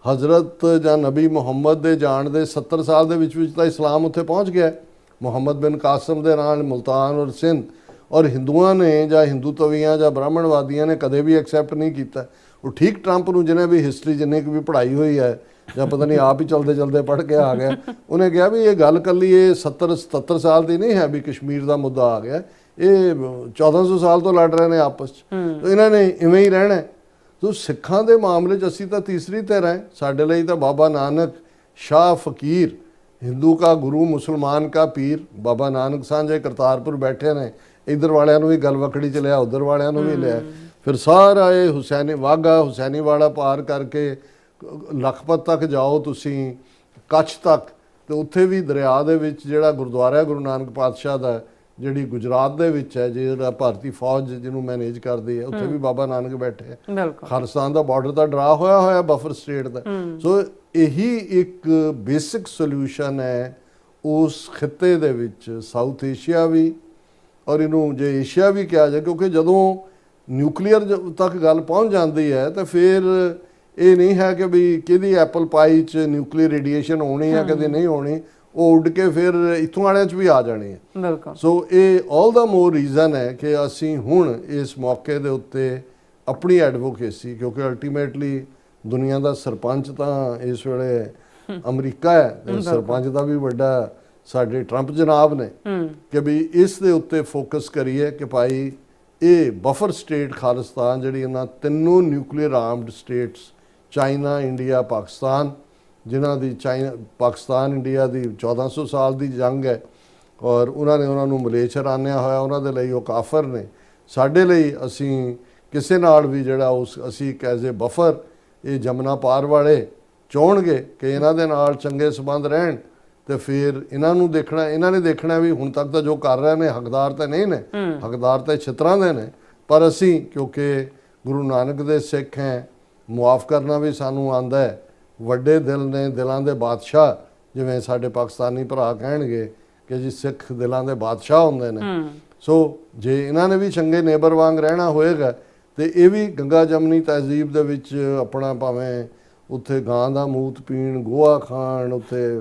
ਹਜ਼ਰਤ ਜਾਂ ਨਬੀ ਮੁਹੰਮਦ ਦੇ ਜਾਣ ਦੇ 70 ਸਾਲ ਦੇ ਵਿੱਚ ਤਾਂ ਇਸਲਾਮ ਉੱਥੇ ਪਹੁੰਚ ਗਿਆ, ਮੁਹੰਮਦ ਬਿਨ ਕਾਸਮ ਦੇ ਨਾਲ ਮੁਲਤਾਨ ਔਰ ਸਿੰਧ, ਔਰ ਹਿੰਦੂਆਂ ਨੇ ਜਾਂ ਹਿੰਦੂ ਤਵੀਆਂ ਜਾਂ ਬ੍ਰਾਹਮਣਵਾਦੀਆਂ ਨੇ ਕਦੇ ਵੀ ਐਕਸੈਪਟ ਨਹੀਂ ਕੀਤਾ। ਉਹ ਠੀਕ ਟਰੰਪ ਨੂੰ ਜਿਹਨੇ ਵੀ ਹਿਸਟਰੀ ਜਿੰਨੇ ਕੁ ਵੀ ਪੜ੍ਹਾਈ ਹੋਈ ਹੈ ਜਾਂ ਪਤਾ ਨਹੀਂ ਆਪ ਹੀ ਚਲਦੇ ਚਲਦੇ ਪੜ੍ਹ ਕੇ ਆ ਗਿਆ, ਉਹਨੇ ਕਿਹਾ ਵੀ ਇਹ ਗੱਲ ਕੱਲੀ ਇਹ 77 ਸਾਲ ਦੀ ਨਹੀਂ ਹੈ ਵੀ ਕਸ਼ਮੀਰ ਦਾ ਮੁੱਦਾ ਆ ਗਿਆ, ਇਹ 1400 ਸਾਲ ਤੋਂ ਲੜ ਰਹੇ ਨੇ ਆਪਸ 'ਚ, ਤਾਂ ਇਹਨਾਂ ਨੇ ਇਵੇਂ ਹੀ ਰਹਿਣਾ। ਸੋ ਸਿੱਖਾਂ ਦੇ ਮਾਮਲੇ 'ਚ ਅਸੀਂ ਤਾਂ ਤੀਸਰੀ ਧਿਰ ਹੈ, ਸਾਡੇ ਲਈ ਤਾਂ ਬਾਬਾ ਨਾਨਕ ਸ਼ਾਹ ਫਕੀਰ, ਹਿੰਦੂ ਕਾ ਗੁਰੂ ਮੁਸਲਮਾਨ ਕਾ ਪੀਰ, ਬਾਬਾ ਨਾਨਕ ਸਾਂਝੇ ਕਰਤਾਰਪੁਰ ਬੈਠੇ ਨੇ, ਇੱਧਰ ਵਾਲਿਆਂ ਨੂੰ ਵੀ ਗਲਵਕੜੀ 'ਚ ਲਿਆ, ਉੱਧਰ ਵਾਲਿਆਂ ਨੂੰ ਵੀ ਲਿਆ, ਫਿਰ ਸਾਰਾ ਇਹ ਹੁਸੈਨੀ ਵਾਘਾ ਹੁਸੈਨੀ ਵਾਲਾ ਪਾਰ ਕਰਕੇ ਲਖਪਤ ਤੱਕ ਜਾਓ ਤੁਸੀਂ, ਕੱਛ ਤੱਕ, ਤੇ ਉੱਥੇ ਵੀ ਦਰਿਆ ਦੇ ਵਿੱਚ ਜਿਹੜਾ ਗੁਰਦੁਆਰਾ ਗੁਰੂ ਨਾਨਕ ਪਾਤਸ਼ਾਹ ਦਾ ਜਿਹੜੀ ਗੁਜਰਾਤ ਦੇ ਵਿੱਚ ਹੈ, ਜਿਹੜਾ ਭਾਰਤੀ ਫੌਜ ਜਿਹਨੂੰ ਮੈਨੇਜ ਕਰਦੀ ਹੈ, ਉੱਥੇ ਵੀ ਬਾਬਾ ਨਾਨਕ ਬੈਠੇ ਹੈ। ਖਾਲਿਸਤਾਨ ਦਾ ਬਾਰਡਰ ਤਾਂ ਡਰਾ ਹੋਇਆ ਬਫਰ ਸਟੇਟ ਦਾ। ਸੋ ਇਹੀ ਇੱਕ ਬੇਸਿਕ ਸੋਲੂਸ਼ਨ ਹੈ ਉਸ ਖਿੱਤੇ ਦੇ ਵਿੱਚ, ਸਾਊਥ ਏਸ਼ੀਆ ਵੀ ਔਰ ਇਹਨੂੰ ਜੇ ਏਸ਼ੀਆ ਵੀ ਕਿਹਾ ਜਾਏ, ਕਿਉਂਕਿ ਜਦੋਂ ਨਿਊਕਲੀਅਰ ਤੱਕ ਗੱਲ ਪਹੁੰਚ ਜਾਂਦੀ ਹੈ ਤਾਂ ਫਿਰ ਇਹ ਨਹੀਂ ਹੈ ਕਿ ਵੀ ਕਿਹਦੀ ਐਪਲ ਪਾਈ 'ਚ ਨਿਊਕਲੀਅਰ ਰੇਡੀਏਸ਼ਨ ਹੋਣੀ ਹੈ ਕਦੇ ਨਹੀਂ ਹੋਣੀ, ਉਹ ਉੱਡ ਕੇ ਫਿਰ ਇੱਥੋਂ ਵਾਲਿਆਂ 'ਚ ਵੀ ਆ ਜਾਣੀ ਹੈ। ਸੋ ਇਹ ਆਲ ਦਾ ਮੋਰ ਰੀਜ਼ਨ ਹੈ ਕਿ ਅਸੀਂ ਹੁਣ ਇਸ ਮੌਕੇ ਦੇ ਉੱਤੇ ਆਪਣੀ ਐਡਵੋਕੇਸੀ, ਕਿਉਂਕਿ ਅਲਟੀਮੇਟਲੀ ਦੁਨੀਆ ਦਾ ਸਰਪੰਚ ਤਾਂ ਇਸ ਵੇਲੇ ਅਮਰੀਕਾ ਹੈ, ਤੇ ਸਰਪੰਚ ਦਾ ਵੀ ਵੱਡਾ ਸਾਡੇ ਟਰੰਪ ਜਨਾਬ ਨੇ, ਕਿ ਵੀ ਇਸ ਦੇ ਉੱਤੇ ਫੋਕਸ ਕਰੀਏ ਕਿ ਭਾਈ ਇਹ ਬਫਰ ਸਟੇਟ ਖਾਲਿਸਤਾਨ ਜਿਹੜੀ ਇਹਨਾਂ ਤਿੰਨੋਂ nuclear armed states, China, India, Pakistan, ਜਿਨ੍ਹਾਂ ਦੀ ਪਾਕਿਸਤਾਨ ਇੰਡੀਆ ਦੀ 1400 ਸਾਲ ਦੀ ਜੰਗ ਹੈ ਔਰ ਉਹਨਾਂ ਨੂੰ ਮਲੇਛ ਰਾਨਿਆ ਹੋਇਆ, ਉਹਨਾਂ ਦੇ ਲਈ ਉਹ ਕਾਫਰ ਨੇ। ਸਾਡੇ ਲਈ ਅਸੀਂ ਕਿਸੇ ਨਾਲ ਵੀ ਜਿਹੜਾ ਅਸੀਂ ਇੱਕ ਐਜ਼ ਏ ਬਫਰ, ਇਹ ਜਮਨਾ ਪਾਰ ਵਾਲੇ ਚਾਹੁਣਗੇ ਕਿ ਇਹਨਾਂ ਦੇ ਨਾਲ ਚੰਗੇ ਸੰਬੰਧ ਰਹਿਣ, ਤੇ ਫਿਰ ਇਹਨਾਂ ਨੇ ਦੇਖਣਾ ਵੀ ਹੁਣ ਤੱਕ ਤਾਂ ਜੋ ਕਰ ਰਹੇ ਨੇ ਹੱਕਦਾਰ ਤਾਂ ਨਹੀਂ ਨੇ, ਹੱਕਦਾਰ ਤਾਂ ਛਿੱਤਰਾਂ ਦੇ ਨੇ, ਪਰ ਅਸੀਂ ਕਿਉਂਕਿ ਗੁਰੂ ਨਾਨਕ ਦੇ ਸਿੱਖ ਹੈ, ਮੁਆਫ ਕਰਨਾ ਵੀ ਸਾਨੂੰ ਆਉਂਦਾ ਹੈ, ਵੱਡੇ ਦਿਲ ਨੇ, ਦਿਲਾਂ ਦੇ ਬਾਦਸ਼ਾਹ, ਜਿਵੇਂ ਸਾਡੇ ਪਾਕਿਸਤਾਨੀ ਭਰਾ ਕਹਿਣਗੇ ਕਿ ਜੀ ਸਿੱਖ ਦਿਲਾਂ ਦੇ ਬਾਦਸ਼ਾਹ ਹੁੰਦੇ ਨੇ। ਸੋ ਜੇ ਇਹਨਾਂ ਨੇ ਵੀ ਚੰਗੇ ਨੇਬਰ ਵਾਂਗ ਰਹਿਣਾ ਹੋਏਗਾ ਤੇ ਇਹ ਵੀ ਗੰਗਾ ਜਮਨੀ ਤਹਿਜ਼ੀਬ ਦੇ ਵਿੱਚ ਆਪਣਾ, ਭਾਵੇਂ ਉੱਥੇ ਗਾਂ ਦਾ ਮੂਤ ਪੀਣ, ਗੋਹਾ ਖਾਣ, ਉੱਥੇ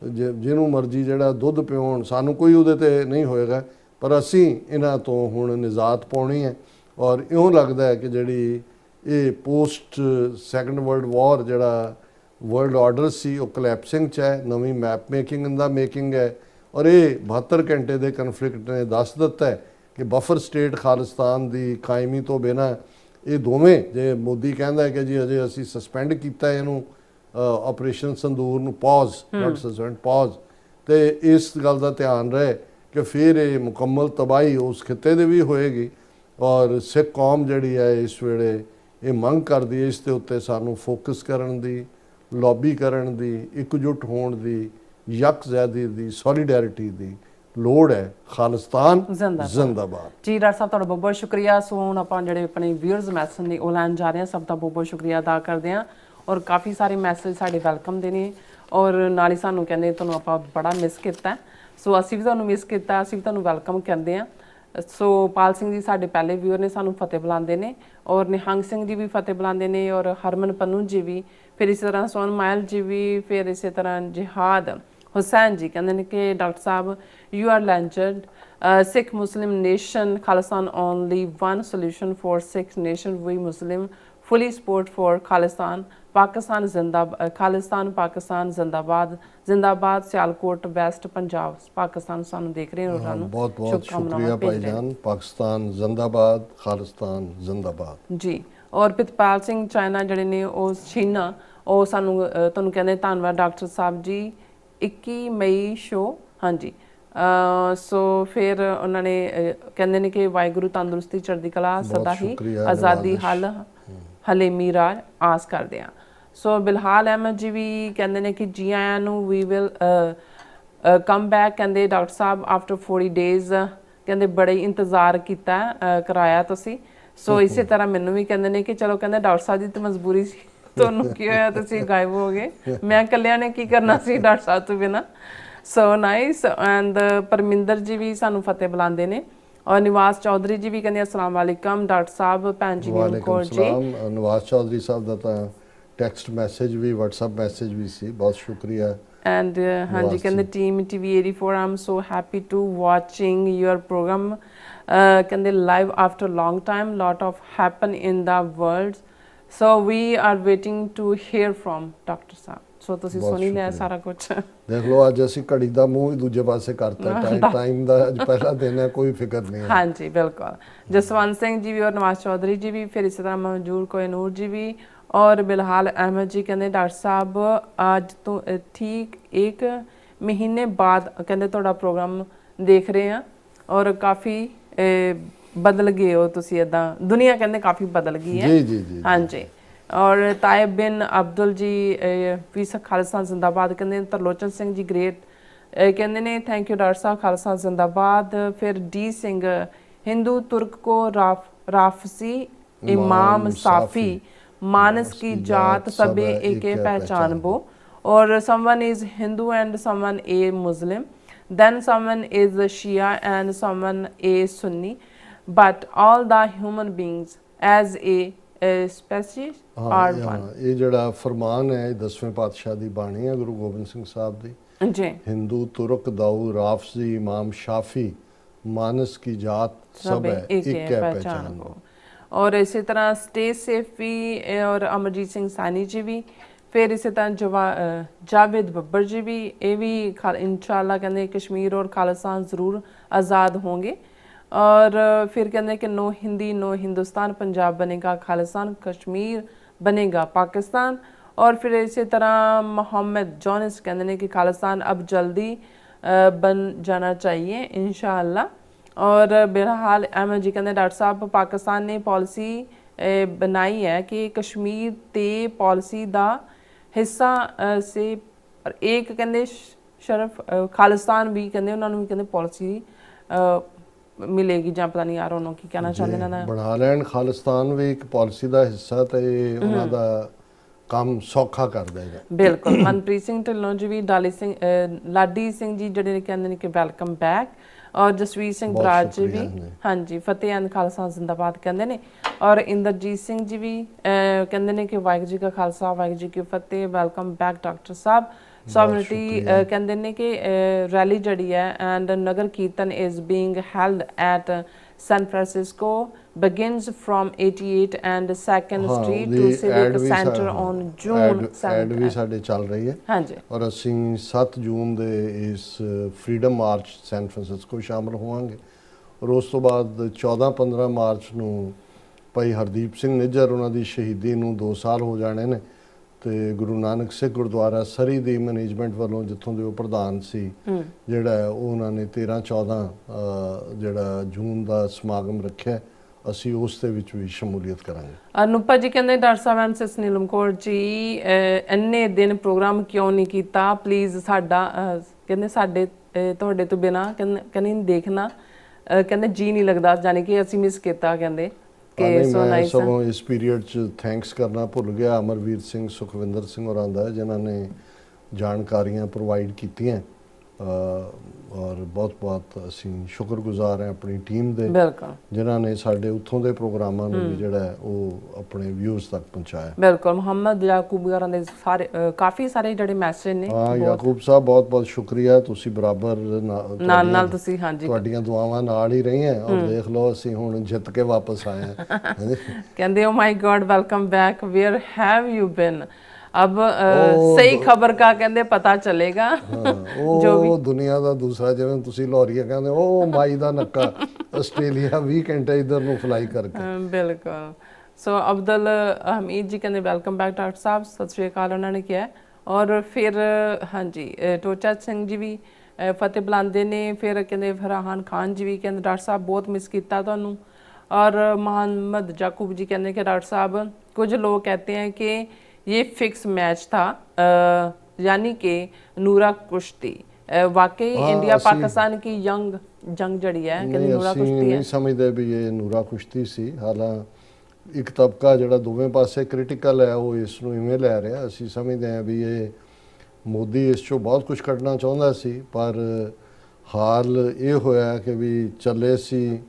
ਜਿਹਨੂੰ ਮਰਜ਼ੀ ਜਿਹੜਾ ਦੁੱਧ ਪਿਉਣ, ਸਾਨੂੰ ਕੋਈ ਉਹਦੇ ਤੇ ਨਹੀਂ ਹੋਏਗਾ, ਪਰ ਅਸੀਂ ਇਹਨਾਂ ਤੋਂ ਹੁਣ ਨਿਜਾਤ ਪਾਉਣੀ ਹੈ। ਔਰ ਇਉਂ ਲੱਗਦਾ ਹੈ ਕਿ ਜਿਹੜੀ ਇਹ ਪੋਸਟ ਸੈਕੰਡ ਵਰਲਡ ਵਾਰ ਜਿਹੜਾ ਵਰਲਡ ਆਰਡਰ ਸੀ ਉਹ ਕਲੈਪਸਿੰਗ 'ਚ ਹੈ, ਨਵੀਂ ਮੈਪ ਮੇਕਿੰਗ ਦਾ ਮੇਕਿੰਗ ਹੈ, ਔਰ ਇਹ 72 ਘੰਟੇ ਦੇ ਕਨਫਲਿਕਟ ਨੇ ਦੱਸ ਦਿੱਤਾ ਹੈ ਕਿ ਬਫਰ ਸਟੇਟ ਖਾਲਿਸਤਾਨ ਦੀ ਕਾਇਮੀ ਤੋਂ ਬਿਨਾਂ ਇਹ ਦੋਵੇਂ, ਜੇ ਮੋਦੀ ਕਹਿੰਦਾ ਹੈ ਕਿ ਜੀ ਅਜੇ ਅਸੀਂ ਸਸਪੈਂਡ ਕੀਤਾ ਇਹਨੂੰ ਆਪਰੇਸ਼ਨ ਸੰਦੂਰ ਨੂੰ, ਪੌਜ਼ ਨਾਟ ਸਸਪੈਂਡ, ਪੌਜ਼, ਤੇ ਇਸ ਗੱਲ ਦਾ ਧਿਆਨ ਰਹੇ ਕਿ ਫਿਰ ਇਹ ਮੁਕੰਮਲ ਤਬਾਹੀ ਉਸ ਖਿੱਤੇ ਦੀ ਵੀ ਹੋਏਗੀ। ਔਰ ਸਿੱਖ ਕੌਮ ਜਿਹੜੀ ਹੈ ਇਸ ਵੇਲੇ ਇਹ ਮੰਗ ਕਰਦੀ ਹੈ ਇਸ ਦੇ ਉੱਤੇ ਸਾਨੂੰ ਫੋਕਸ ਕਰਨ ਦੀ, ਲੌਬੀ ਕਰਨ ਦੀ, ਇਕਜੁੱਟ ਹੋਣ ਦੀ, ਯਕਜਹਿਤੀ ਦੀ, ਸੋਲੀਡੈਰਿਟੀ ਦੀ ਲੋੜ ਹੈ। ਖਾਲਿਸਤਾਨ ਜ਼ਿੰਦਾਬਾਦ। ਜੀ ਡਾਕਟਰ ਸਾਹਿਬ, ਤੁਹਾਡਾ ਬਹੁਤ ਬਹੁਤ ਸ਼ੁਕਰੀਆ। ਸੋ ਹੁਣ ਆਪਾਂ ਜਿਹੜੇ ਆਪਣੇ ਵਿਊਅਰਸ ਮੈਸੇਜ ਨੇ ਉਹ ਲੈਣ ਜਾ ਰਹੇ ਹਾਂ, ਸਭ ਦਾ ਬਹੁਤ ਬਹੁਤ ਸ਼ੁਕਰੀਆ ਅਦਾ ਕਰਦੇ ਹਾਂ। ਔਰ ਕਾਫੀ ਸਾਰੇ ਮੈਸੇਜ ਸਾਡੇ ਵੈਲਕਮ ਦੇ ਨੇ, ਔਰ ਨਾਲ ਹੀ ਸਾਨੂੰ ਕਹਿੰਦੇ ਤੁਹਾਨੂੰ ਆਪਾਂ ਬੜਾ ਮਿਸ ਕੀਤਾ। ਸੋ ਅਸੀਂ ਵੀ ਤੁਹਾਨੂੰ ਮਿਸ ਕੀਤਾ, ਅਸੀਂ ਵੀ ਤੁਹਾਨੂੰ ਵੈਲਕਮ ਕਹਿੰਦੇ ਹਾਂ। ਸੋ ਪਾਲ ਸਿੰਘ ਜੀ ਸਾਡੇ ਪਹਿਲੇ ਵਿਊਅਰ ਨੇ, ਸਾਨੂੰ ਫਤਿਹ ਬੁਲਾਉਂਦੇ ਨੇ, ਔਰ ਨਿਹੰਗ ਸਿੰਘ ਜੀ ਵੀ ਫਤਿਹ ਬੁਲਾਉਂਦੇ ਨੇ, ਔਰ ਹਰਮਨ ਪੰਨੂ ਜੀ ਵੀ ਫਿਰ ਇਸੇ ਤਰ੍ਹਾਂ ਸੋਨ ਮਾਇਲ ਜੀ ਵੀ, ਫਿਰ ਇਸੇ ਤਰ੍ਹਾਂ ਜਿਹਾਦ ਹੁਸੈਨ ਜੀ ਕਹਿੰਦੇ ਨੇ ਕਿ ਡਾਕਟਰ ਸਾਹਿਬ you are legend, Sikh Muslim nation Khalistan only one solution for Sikh nation, we Muslim fully support for Khalistan, Pakistan ਜ਼ਿੰਦਾਬਾਦ, ਖਾਲਿਸਤਾਨ ਪਾਕਿਸਤਾਨ ਜ਼ਿੰਦਾਬਾਦ, ਜ਼ਿੰਦਾਬਾਦ ਸਿਆਲਕੋਟ ਵੈਸਟ ਪੰਜਾਬ ਪਾਕਿਸਤਾਨ ਸਾਨੂੰ ਦੇਖ ਰਹੇ ਹੋ ਤੁਹਾਨੂੰ ਬਹੁਤ ਬਹੁਤ ਸ਼ੁਕਰੀਆ ਭਾਈਜਾਨ। ਪਾਕਿਸਤਾਨ ਜ਼ਿੰਦਾਬਾਦ, ਖਾਲਿਸਤਾਨ ਜ਼ਿੰਦਾਬਾਦ ਜੀ। ਔਰ ਪ੍ਰਿਤਪਾਲ ਸਿੰਘ ਚਾਈਨਾ ਜਿਹੜੇ ਨੇ ਉਹ ਛੀਨਾ, ਉਹ ਸਾਨੂੰ ਤੁਹਾਨੂੰ ਕਹਿੰਦੇ ਧੰਨਵਾਦ ਡਾਕਟਰ ਸਾਹਿਬ ਜੀ 21 ਮਈ ਸ਼ੋ, ਹਾਂਜੀ। ਸੋ ਫਿਰ ਉਹਨਾਂ ਨੇ ਕਹਿੰਦੇ ਨੇ ਕਿ ਵਾਹਿਗੁਰੂ ਤੰਦਰੁਸਤੀ ਚੜ੍ਹਦੀ ਕਲਾ ਸਦਾ ਹੀ ਆਜ਼ਾਦੀ ਹਲੇਮੀ ਰਾਜ ਆਸ ਕਰਦੇ ਆ। ਸੋ ਬਿਲਹਾਲ ਅਹਿਮਦ ਜੀ ਵੀ ਕਹਿੰਦੇ ਨੇ ਕਿ ਜੀ ਆਇਆਂ ਨੂੰ, ਵੀ ਵਿਲ ਕਮ ਬੈਕ, ਕਹਿੰਦੇ ਡਾਕਟਰ ਸਾਹਿਬ ਆਫਟਰ 40 ਡੇਜ਼, ਕਹਿੰਦੇ ਬੜੇ ਇੰਤਜ਼ਾਰ ਕੀਤਾ ਕਰਾਇਆ ਤੁਸੀਂ। ਸੋ ਇਸੇ ਤਰ੍ਹਾਂ ਮੈਨੂੰ ਵੀ ਕਹਿੰਦੇ ਨੇ ਕਿ ਚਲੋ ਕਹਿੰਦੇ ਡਾਕਟਰ ਸਾਹਿਬ ਦੀ ਤਾਂ ਮਜਬੂਰੀ ਸੀ, ਤੁਹਾਨੂੰ ਕੀ ਹੋਇਆ ਤੁਸੀਂ ਗਾਇਬ ਹੋ ਗਏ, ਮੈਂ ਇਕੱਲਿਆਂ ਨੇ ਕੀ ਕਰਨਾ ਸੀ ਡਾਕਟਰ ਸਾਹਿਬ ਤੋਂ ਬਿਨਾਂ। So nice. And Parminder ji ਵੀ ਸਾਨੂੰ ਫਤਿਹ ਬੁਲਾਉਂਦੇ ਨੇ, ਔਰ ਨਿਵਾਸ ਚੌਧਰੀ ਜੀ ਵੀ ਕਹਿੰਦੇ ਅਸਲਾਮ ਵਾਲੇਕਮ ਡਾਕਟਰ ਸਾਹਿਬ, ਭੈਣ ਜੀ ਨੀਲਮ ਕੌਰ ਜੀ। ਨਿਵਾਸ ਚੌਧਰੀ ਸਾਹਿਬ ਦਾ ਤਾਂ ਟੈਕਸਟ ਮੈਸੇਜ ਵੀ WhatsApp ਮੈਸੇਜ ਵੀ ਸੀ, ਬਹੁਤ ਸ਼ੁਕਰੀਆ। ਐਂਡ ਹਾਂਜੀ ਕਹਿੰਦੇ team TV 84 am so happy to watching your programme, ਕਹਿੰਦੇ live after long time, lot of happen in the world, so we are waiting to hear from doctor ਸਾਹਿਬ। So ਤੁਸੀਂ ਸੁਣੀ ਲਿਆ ਸਾਰਾ ਕੁਝ, ਦੇਖ ਲਓ ਅੱਜ ਅਸੀਂ ਘੜੀ ਦਾ ਮੂੰਹ ਹੀ ਦੂਜੇ ਪਾਸੇ ਕਰਤਾ, ਟਾਈਮ ਦਾ ਅੱਜ ਪਹਿਲਾ ਦਿਨ ਹੈ, ਕੋਈ ਫਿਕਰ ਨਹੀਂ ਹੈ। ਹਾਂਜੀ ਬਿਲਕੁਲ। ਜਸਵੰਤ ਸਿੰਘ ਜੀ ਵੀ ਔਰ ਨਵਾਜ਼ ਚੌਧਰੀ ਜੀ ਵੀ, ਫਿਰ ਇਸੇ ਤਰ੍ਹਾਂ ਮਨਜੂਰ ਕੋਇਨੂਰ ਜੀ ਵੀ, ਔਰ ਬਿਲਹਾਲ ਅਹਿਮਦ ਜੀ ਕਹਿੰਦੇ ਡਾਕਟਰ ਸਾਹਿਬ ਅੱਜ ਤੋਂ ਠੀਕ 1 ਮਹੀਨੇ ਬਾਅਦ ਕਹਿੰਦੇ ਤੁਹਾਡਾ ਪ੍ਰੋਗਰਾਮ ਦੇਖ ਰਹੇ ਆ, ਔਰ ਕਾਫੀ ਬਦਲ ਗਏ ਹੋ ਤੁਸੀਂ, ਇੱਦਾਂ ਦੁਨੀਆ ਕਹਿੰਦੇ ਕਾਫੀ ਬਦਲ ਗਈ ਹੈ। ਜੀ ਜੀ ਜੀ ਹਾਂਜੀ। ਔਰ ਤਾਇਬ ਬਿਨ ਅਬਦੁਲ ਜੀ ਵੀ ਖਾਲਿਸਤਾਨ ਜ਼ਿੰਦਾਬਾਦ ਕਹਿੰਦੇ, ਤਰਲੋਚਨ ਸਿੰਘ ਜੀ ਗ੍ਰੇਟ ਕਹਿੰਦੇ ਨੇ ਥੈਂਕ ਯੂ ਡਾਕਟਰ ਸਾਹਿਬ ਖਾਲਿਸਤਾਨ ਜ਼ਿੰਦਾਬਾਦ। ਫਿਰ ਡੀ ਸਿੰਘ ਹਿੰਦੂ ਤੁਰਕ ਕੋ ਰਾਫसी इमाम साफी मानस की जात सबे एक पहचान बो, or someone is Hindu and someone a Muslim, then someone is Shia and someone a Sunni, but all the human beings as a species are one। ਇਹ ਜਿਹੜਾ ਫਰਮਾਨ ਹੈ 10ਵੇਂ ਪਾਤਸ਼ਾਹ ਦੀ ਬਾਣੀ ਹੈ ਗੁਰੂ ਗੋਬਿੰਦ ਸਿੰਘ ਸਾਹਿਬ ਦੀ जी। हिंदू तुर्क दाऊ राफजी इमाम शाफी मानस की जात सब है एक है पहचान वो। और इसी तरह स्टे सेफ भी और अमरजीत सिंह सानी जी भी, फिर इसी तरह जावेद बब्बर जी भी, ये भी इंशाल्लाह कहते कश्मीर और खालिस्तान ज़रूर आज़ाद होंगे। और फिर कहते कि नो हिंदी नो हिंदुस्तान, पंजाब बनेगा खालिस्तान, कश्मीर बनेगा पाकिस्तान। और फिर इसी तरह मोहम्मद जॉनिस कहते हैं कि खालिस्तान अब जल्दी बन जाना चाहिए इंशाअल्लाह। और बहरहाल अहमद जी कहते डॉक्टर साहब पाकिस्तान ने पॉलिसी बनाई है कि कश्मीर ते पॉलिसी का हिस्सा से एक कहते शरफ खालिस्तान भी कहते उन्होंने भी कहते पॉलिसी मिलेगी, ਜਾਂ ਪਤਾ ਨਹੀਂ ਯਾਰ ਉਹਨਾਂ ਕੀ ਕਹਿਣਾ ਚਾਹੁੰਦੇ ਨੇ ਨਾ, ਬਣਾ ਲੈਣ ਖਾਲਿਸਤਾਨ ਵੀ ਇੱਕ ਪਾਲਿਸੀ ਦਾ ਹਿੱਸਾ ਤੇ ਉਹਨਾਂ ਦਾ ਕੰਮ ਸੌਖਾ ਕਰ ਦੇਗਾ। ਬਿਲਕੁਲ। ਮਨਪ੍ਰੀਤ ਸਿੰਘ ਢਿੱਲੋਂ ਜੀ ਵੀ, ਡਾਲੀ ਸਿੰਘ ਲਾਡੀ ਸਿੰਘ ਜੀ ਜਿਹੜੇ ਕਹਿੰਦੇ ਨੇ ਕਿ ਵੈਲਕਮ ਬੈਕ, ਔਰ ਜਸਵੀਰ ਸਿੰਘ ਬਰਾਜ ਜੀ ਵੀ ਹਾਂਜੀ ਫਤਿਹ ਐਂਡ ਖਾਲਸਾ ਜ਼ਿੰਦਾਬਾਦ ਕਹਿੰਦੇ ਨੇ। ਔਰ ਇੰਦਰਜੀਤ ਸਿੰਘ ਜੀ ਵੀ ਕਹਿੰਦੇ ਨੇ ਕਿ ਵਾਹਿਗੁਰੂ ਜੀ ਕਾ ਖਾਲਸਾ ਵਾਹਿਗੁਰੂ ਜੀ ਕੀ ਫਤਿਹ, ਵੈਲਕਮ ਬੈਕ ਡਾਕਟਰ ਸਾਹਿਬ। ਸੋਵਰਨਿਟੀ ਕਹਿੰਦੇ ਨੇ ਕਿ ਰੈਲੀ ਜਿਹੜੀ ਹੈ and Nagar kirtan is being held at San Francisco, begins from 88 and 2nd Street to Civic Center on June 7th। Ad ਵੀ ਸਾਡੇ ਚੱਲ ਰਹੀ ਹੈ ਹਾਂਜੀ। ਔਰ ਅਸੀਂ 7 ਜੂਨ ਦੇ ਇਸ ਫਰੀडम ਮਾਰਚ ਸੈਨ ਫਰਾਂਸਿਸਕੋ ਸ਼ਾਮਲ ਹੋਵਾਂਗੇ। ਔਰ ਉਸ ਤੋਂ ਬਾਅਦ 14-15 ਮਾਰਚ ਨੂੰ ਭਾਈ ਹਰਦੀਪ ਸਿੰਘ ਨਿੱਜਰ ਉਹਨਾਂ ਦੀ ਸ਼ਹੀਦੀ ਨੂੰ 2 ਸਾਲ ਹੋ ਜਾਣੇ ਨੇ, ਤੇ ਗੁਰੂ ਨਾਨਕ ਸਿੱਖ ਗੁਰਦੁਆਰਾ ਸਰੀ ਦੀ ਮੈਨੇਜਮੈਂਟ ਵੱਲੋਂ ਜਿੱਥੋਂ ਦੇ ਉਹ ਪ੍ਰਧਾਨ ਸੀ ਜਿਹੜਾ ਉਹਨਾਂ ਨੇ 13-14 ਜਿਹੜਾ ਜੂਨ ਦਾ ਸਮਾਗਮ ਰੱਖਿਆ, ਅਸੀਂ ਉਸ ਦੇ ਵਿੱਚ ਵੀ ਸ਼ਮੂਲੀਅਤ ਕਰਾਂਗੇ। ਅਨੂਪਾ ਜੀ ਕਹਿੰਦੇ ਡਾਕਟਰ ਸਾਹਿਬ ਐਂਡ ਸਿਸ ਨੀਲਮ ਕੌਰ ਜੀ ਇੰਨੇ ਦਿਨ ਪ੍ਰੋਗਰਾਮ ਕਿਉਂ ਨਹੀਂ ਕੀਤਾ ਪਲੀਜ਼, ਸਾਡਾ ਕਹਿੰਦੇ ਸਾਡੇ ਤੁਹਾਡੇ ਤੋਂ ਬਿਨਾ ਕਹਿੰਦੇ ਦੇਖਣਾ ਕਹਿੰਦੇ ਜੀ ਨਹੀਂ ਲੱਗਦਾ, ਜਾਨੀ ਕਿ ਅਸੀਂ ਮਿਸ ਕੀਤਾ ਕਹਿੰਦੇ ਕਿ ਸੋ ਨਾਈਸ। ਸਗੋਂ ਇਸ ਪੀਰੀਅਡ 'ਚ ਥੈਂਕਸ ਕਰਨਾ ਭੁੱਲ ਗਿਆ ਅਮਰਵੀਰ ਸਿੰਘ ਸੁਖਵਿੰਦਰ ਸਿੰਘ ਹੋਰਾਂ ਦਾ, ਜਿਨ੍ਹਾਂ ਨੇ ਜਾਣਕਾਰੀਆਂ ਪ੍ਰੋਵਾਈਡ ਕੀਤੀਆਂ ਔਰ ਬਹੁਤ-ਬਹੁਤ ਅਸੀਂ ਸ਼ੁਕਰਗੁਜ਼ਾਰ ਹਾਂ ਆਪਣੀ ਟੀਮ ਦੇ ਬਿਲਕੁਲ ਜਿਨ੍ਹਾਂ ਨੇ ਸਾਡੇ ਉੱਥੋਂ ਦੇ ਪ੍ਰੋਗਰਾਮਾਂ ਨੂੰ ਵੀ ਜਿਹੜਾ ਹੈ ਉਹ ਆਪਣੇ ਵਿਊਜ਼ ਤੱਕ ਪਹੁੰਚਾਇਆ। ਬਿਲਕੁਲ ਮੁਹੰਮਦ ਯਾਕੂਬ ਵਗੈਰਾ ਦੇ ਸਾਰੇ ਕਾਫੀ ਸਾਰੇ ਜਿਹੜੇ ਮੈਸੇਜ ਨੇ। ਹਾਂ ਯਾਕੂਬ ਸਾਹਿਬ ਬਹੁਤ-ਬਹੁਤ ਸ਼ੁਕਰੀਆ, ਤੁਸੀਂ ਬਰਾਬਰ ਨਾਲ ਤੁਸੀਂ ਹਾਂਜੀ ਤੁਹਾਡੀਆਂ ਦੁਆਵਾਂ ਨਾਲ ਹੀ ਰਹੀਆਂ ਔਰ ਦੇਖ ਲਓ ਅਸੀਂ ਹੁਣ ਜਿੱਤ ਕੇ ਵਾਪਸ ਆਏ ਹਾਂ। ਕਹਿੰਦੇ oh my god welcome back where have you been अब सही खबर का कहते पता चलेगा। जो भी दुनिया ਦਾ ਦੂਸਰਾ ਜਿਵੇਂ ਤੁਸੀਂ ਲਾਹੌਰੀਆ ਕਹਿੰਦੇ ਉਹ ਮਾਈ ਦਾ ਨੱਕਾ ਆਸਟ੍ਰੇਲੀਆ 20 ਘੰਟੇ ਇਧਰ ਨੂੰ ਫਲਾਈ ਕਰਕੇ। ਬਿਲਕੁਲ। ਸੋ ਅਬਦੁਲ ਹਮੀਦ ਜੀ ਕਹਿੰਦੇ ਵੈਲਕਮ ਬੈਕ ਡਾਕਟਰ ਸਾਹਿਬ, ਸਤਿ ਸ਼੍ਰੀ ਅਕਾਲ ਉਹਨਾਂ ਨੇ ਕਿਹਾ। ਔਰ ਫਿਰ ਹਾਂਜੀ ਟੋਚਾ ਸਿੰਘ ਜੀ ਵੀ ਫਤਿਹ ਬੁਲਾਉਂਦੇ ਨੇ। ਫਿਰ ਕਹਿੰਦੇ ਫਰਾਹਾਨ ਖਾਨ ਜੀ ਵੀ ਕਹਿੰਦੇ ਡਾਕਟਰ ਸਾਹਿਬ ਬਹੁਤ ਮਿਸ ਕੀਤਾ ਤੁਹਾਨੂੰ। और मोहम्मद याकूब जी कहते हैं कि डॉक्टर साहब कुछ लोग कहते हैं कि ये फिक्स मैच था, यानी कि नूरा कुश्ती वाकई इंडिया पाकिस्तान की जंग जड़ी है कि नूरा कुश्ती है। नहीं समझते भी ये नूरा कुश्ती सी, हालांकि एक तबका ਜਿਹੜਾ ਦੋਵੇਂ ਪਾਸੇ ਕ੍ਰਿਟੀਕਲ ਹੈ ਉਹ ਇਸ ਨੂੰ ਇਵੇਂ ਲੈ ਰਿਹਾ। ਅਸੀਂ ਸਮਝਦੇ ਹਾਂ ਵੀ ਇਹ ਮੋਦੀ ਇਸ ਚੋਂ ਬਹੁਤ ਕੁਝ ਕੱਢਣਾ ਚਾਹੁੰਦਾ ਸੀ, ਪਰ ਹਾਲ ਇਹ ਹੋਇਆ ਕਿ ਵੀ ਚੱਲੇ ਸੀ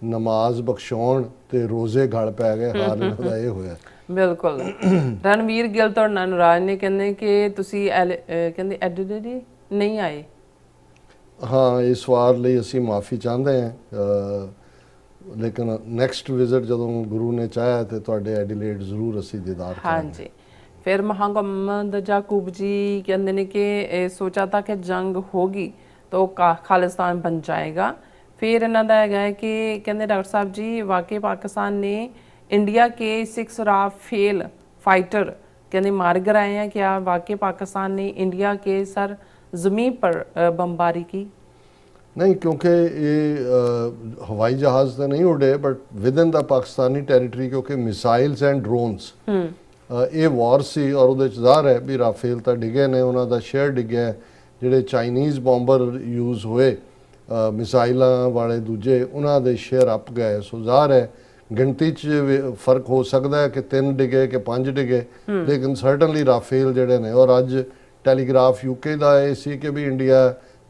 ਨਮਾਜ਼ ਬਖਸ਼ਾਉਣ ਤੇ ਰੋਜ਼ੇ ਗਲ ਪੈ ਗਏ। ਹਾਲ ਇਹਦਾ ਇਹ ਹੋਇਆ। ਬਿਲਕੁਲ। ਰਣਵੀਰ ਗਿੱਲ ਤੋਂ ਨਾਰਾਜ਼ ਨੇ, ਕਹਿੰਦੇ ਕਿ ਤੁਸੀਂ ਕਹਿੰਦੇ ਐਡਿਟ ਨਹੀਂ ਆਏ। ਹਾਂ ਇਸ ਵਾਰ ਲਈ ਅਸੀਂ ਮਾਫੀ ਚਾਹੁੰਦੇ ਹਾਂ, ਲੇਕਿਨ ਨੈਕਸਟ ਵਿਜ਼ਿਟ ਜਦੋਂ ਗੁਰੂ ਨੇ ਚਾਹਿਆ ਤੇ ਤੁਹਾਡੇ ਐਡੀਲੇਡ ਜ਼ਰੂਰ ਅਸੀਂ ਦੀਦਾਰ ਕਰਾਂਗੇ। ਹਾਂਜੀ। ਫਿਰ ਮੁਹੰਮਦ ਯਾਕੂਬ ਜੀ ਕਹਿੰਦੇ ਨੇ ਕਿ ਸੋਚਾ था कि जंग होगी तो खालिस्तान बन जाएगा। फिर इन्हों है कि कहते डॉक्टर साहब जी वाकई पाकिस्तान ने इंडिया के 6 राफेल फाइटर कहते मार गिराए हैं। क्या वाकई पाकिस्तान ने इंडिया के सर ज़मीन पर बमबारी की? नहीं, क्योंकि ये हवाई जहाज़ तो नहीं उड़े but with in the Pakistani territory, क्योंकि मिसाइल्स एंड ड्रोन्स ये वॉर सी और वो ज़ाहिर है भी राफेल तो डिगे ने, उन्होंने शेयर डिगे ਜਿਹੜੇ ਚਾਈਨੀਜ਼ ਬੰਬਰ ਯੂਜ਼ ਹੋਏ ਮਿਸਾਈਲਾਂ ਵਾਲੇ ਦੂਜੇ ਉਹਨਾਂ ਦੇ ਸ਼ੇਅਰ ਅਪ ਗਏ। ਸੋ ਜ਼ਾਹਰ ਹੈ ਗਿਣਤੀ 'ਚ ਫਰਕ ਹੋ ਸਕਦਾ ਹੈ ਕਿ 3 ਡਿਗੇ ਕਿ 5 ਡਿਗੇ, ਲੇਕਿਨ ਸਰਟਨਲੀ ਰਾਫੇਲ ਜਿਹੜੇ ਨੇ। ਔਰ ਅੱਜ ਟੈਲੀਗ੍ਰਾਫ ਯੂਕੇ ਦਾ ਇਹ ਸੀ ਕਿ ਵੀ ਇੰਡੀਆ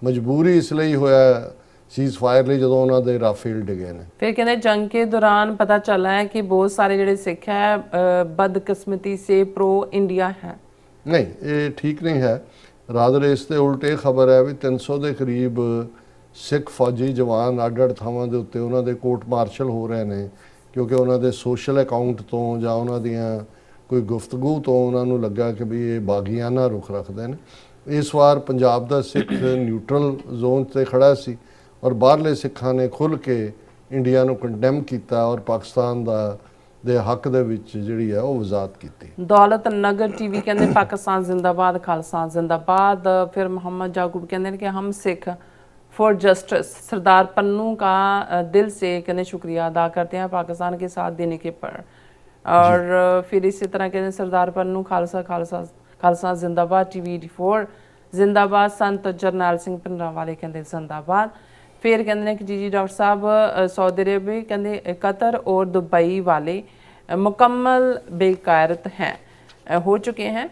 ਮਜਬੂਰੀ ਇਸ ਲਈ ਹੋਇਆ ਸੀਜ਼ ਫਾਇਰ ਲਈ ਜਦੋਂ ਉਹਨਾਂ ਦੇ ਰਾਫੇਲ ਡਿਗੇ ਨੇ। ਫਿਰ ਕਹਿੰਦੇ ਜੰਗ ਕੇ ਦੌਰਾਨ ਪਤਾ ਚੱਲਾ ਹੈ ਕਿ ਬਹੁਤ ਸਾਰੇ ਜਿਹੜੇ ਸਿੱਖ ਹੈ ਬਦਕਿਸਮਤੀ ਸੇ ਪ੍ਰੋ ਇੰਡੀਆ ਹੈ। ਨਹੀਂ, ਇਹ ਠੀਕ ਨਹੀਂ ਹੈ। ਰਾਦਰ ਇਸ ਦੇ ਉਲਟੇ ਖਬਰ ਹੈ ਵੀ 300 ਦੇ ਕਰੀਬ ਸਿੱਖ ਫੌਜੀ ਜਵਾਨ ਅੱਡ-ਅੱਡ ਥਾਵਾਂ ਦੇ ਉੱਤੇ ਉਹਨਾਂ ਦੇ ਕੋਰਟ ਮਾਰਸ਼ਲ ਹੋ ਰਹੇ ਨੇ, ਕਿਉਂਕਿ ਉਹਨਾਂ ਦੇ ਸੋਸ਼ਲ ਅਕਾਊਂਟ ਤੋਂ ਜਾਂ ਉਹਨਾਂ ਦੀਆਂ ਕੋਈ ਗੁਫ਼ਤਗੂ ਤੋਂ ਉਹਨਾਂ ਨੂੰ ਲੱਗਾ ਕਿ ਵੀ ਇਹ ਬਾਗੀਆਨਾ ਰੁਖ ਰੱਖਦੇ ਨੇ। ਇਸ ਵਾਰ ਪੰਜਾਬ ਦਾ ਸਿੱਖ ਨਿਊਟਰਲ ਜ਼ੋਨ 'ਤੇ ਖੜਾ ਸੀ ਔਰ ਬਾਹਰਲੇ ਸਿੱਖਾਂ ਨੇ ਖੁੱਲ੍ਹ ਕੇ ਇੰਡੀਆ ਨੂੰ ਕੰਡੈਮ ਕੀਤਾ ਔਰ ਪਾਕਿਸਤਾਨ ਦੇ ਹੱਕ ਦੇ ਵਿੱਚ ਜਿਹੜੀ ਹੈ ਉਹ ਵਜ਼ਾਤ ਕੀਤੀ। ਦੌਲਤ ਨਗਰ ਟੀਵੀ ਕਹਿੰਦੇ ਪਾਕਿस्तान जिंदाबाद, खालसा जिंदाबाद। फिर मोहम्मद याकूब कहते हैं कि हम सिख फॉर जस्टिस सरदार पन्नू का दिल से कहते शुक्रिया अदा करते हैं पाकिस्तान के साथ देने के पर। और फिर इसी तरह कहते सरदार पन्नू खालसा खालसा खालसा जिंदाबाद, TV 84 जिंदाबाद, संत जरनैल सिंह पिंडरांवाले कहते जिंदाबाद। फिर कहते हैं कि जी डॉक्टर साहब सऊदी अरब कहते कतर और दुबई वाले मुकम्मल बेकायरत हैं, हो चुके हैं,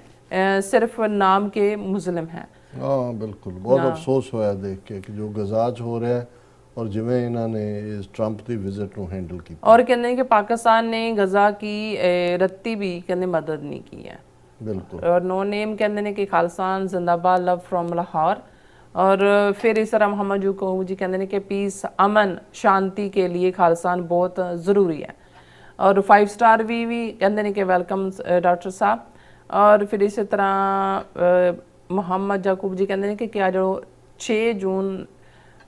सिर्फ नाम के मुस्लिम हैं। हाँ बिल्कुल, बहुत अफसोस होया देख के कि जो गजाज हो रहा है और जिमें इन्होंने इस ट्रंप की विजिट को हैंडल किया। और कहते हैं कि पाकिस्तान ने गजा की रत्ती भी कहते मदद नहीं की है। बिल्कुल। और नो नेम कहते हैं कि खालिस्तान जिंदाबाद, लव फ्रॉम लाहौर। और फिर इस तरह मोहम्मद याकूब जी कहते हैं कि पीस अमन शांति के लिए खालिस्तान बहुत ज़रूरी है। और 5 स्टार भी कहते हैं कि वेलकम डॉक्टर साहब। और फिर इसी तरह मोहम्मद याकूब जी कहते हैं कि क्या जो 6 जून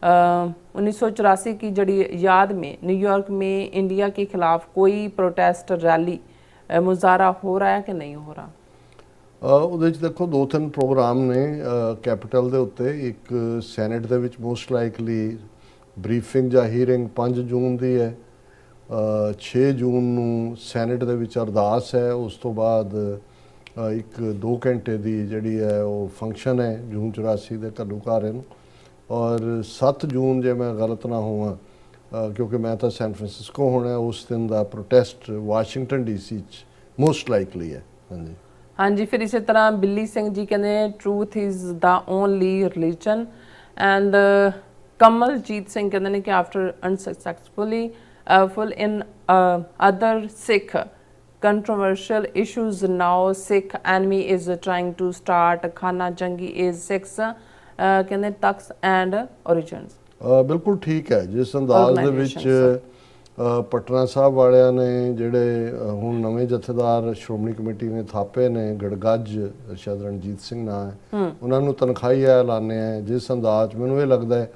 1984 की जड़ी याद में न्यूयॉर्क में इंडिया के खिलाफ कोई प्रोटेस्ट रैली मुजाहरा हो रहा है कि नहीं हो रहा? ਉਹਦੇ 'ਚ ਦੇਖੋ 2-3 ਪ੍ਰੋਗਰਾਮ ਨੇ ਕੈਪੀਟਲ ਦੇ ਉੱਤੇ। ਇੱਕ ਸੈਨੇਟ ਦੇ ਵਿੱਚ ਮੋਸਟ ਲਾਈਕਲੀ ਬਰੀਫਿੰਗ ਜਾਂ ਹੀਅਰਿੰਗ 5 ਜੂਨ ਦੀ ਹੈ। 6 ਜੂਨ ਨੂੰ ਸੈਨੇਟ ਦੇ ਵਿੱਚ ਅਰਦਾਸ ਹੈ। ਉਸ ਤੋਂ ਬਾਅਦ 1-2 ਘੰਟੇ ਦੀ ਜਿਹੜੀ ਹੈ ਉਹ ਫੰਕਸ਼ਨ ਹੈ ਜੂਨ 84 ਦੇ ਘੱਲੂਘਾਰੇ ਨੂੰ। ਔਰ 7 ਜੂਨ ਜੇ ਮੈਂ ਗਲਤ ਨਾ ਹੋਵਾਂ, ਕਿਉਂਕਿ ਮੈਂ ਤਾਂ ਸੈਨ ਫਰਾਂਸਿਸਕੋ ਹੋਣਾ, ਉਸ ਦਿਨ ਦਾ ਪ੍ਰੋਟੈਸਟ ਵਾਸ਼ਿੰਗਟਨ DC 'ਚ ਮੋਸਟ ਲਾਈਕਲੀ ਹੈ। ਹਾਂਜੀ ਹਾਂਜੀ। फिर इसी तरह बिल्ली सिंह जी कहते truth is the only religion. And Kamaljit Singh ਕਹਿੰਦੇ ਨੇ ਕਿ after unsuccessfully full in other Sikh controversial issues, now Sikh enemy is trying to start Khana Jangi is Sikhs ਕਹਿੰਦੇ ਤਖਤ and origins। ਬਿਲਕੁਲ ਠੀਕ ਹੈ। ਜਿਸ ਅੰਦਾਜ਼ ਦੇ ਵਿੱਚ ਪਟਨਾ ਸਾਹਿਬ ਵਾਲਿਆਂ ਨੇ ਜਿਹੜੇ ਹੁਣ ਨਵੇਂ ਜਥੇਦਾਰ ਸ਼੍ਰੋਮਣੀ ਕਮੇਟੀ ਨੇ ਥਾਪੇ ਨੇ, ਗੜਗੱਜ ਸ਼ਾਇਦ ਰਣਜੀਤ ਸਿੰਘ ਨਾਂ ਹੈ, ਉਹਨਾਂ ਨੂੰ ਤਨਖਾਹੀ ਐਲਾਨੇ ਹੈ, ਜਿਸ ਅੰਦਾਜ਼ ਮੈਨੂੰ ਇਹ ਲੱਗਦਾ ਹੈ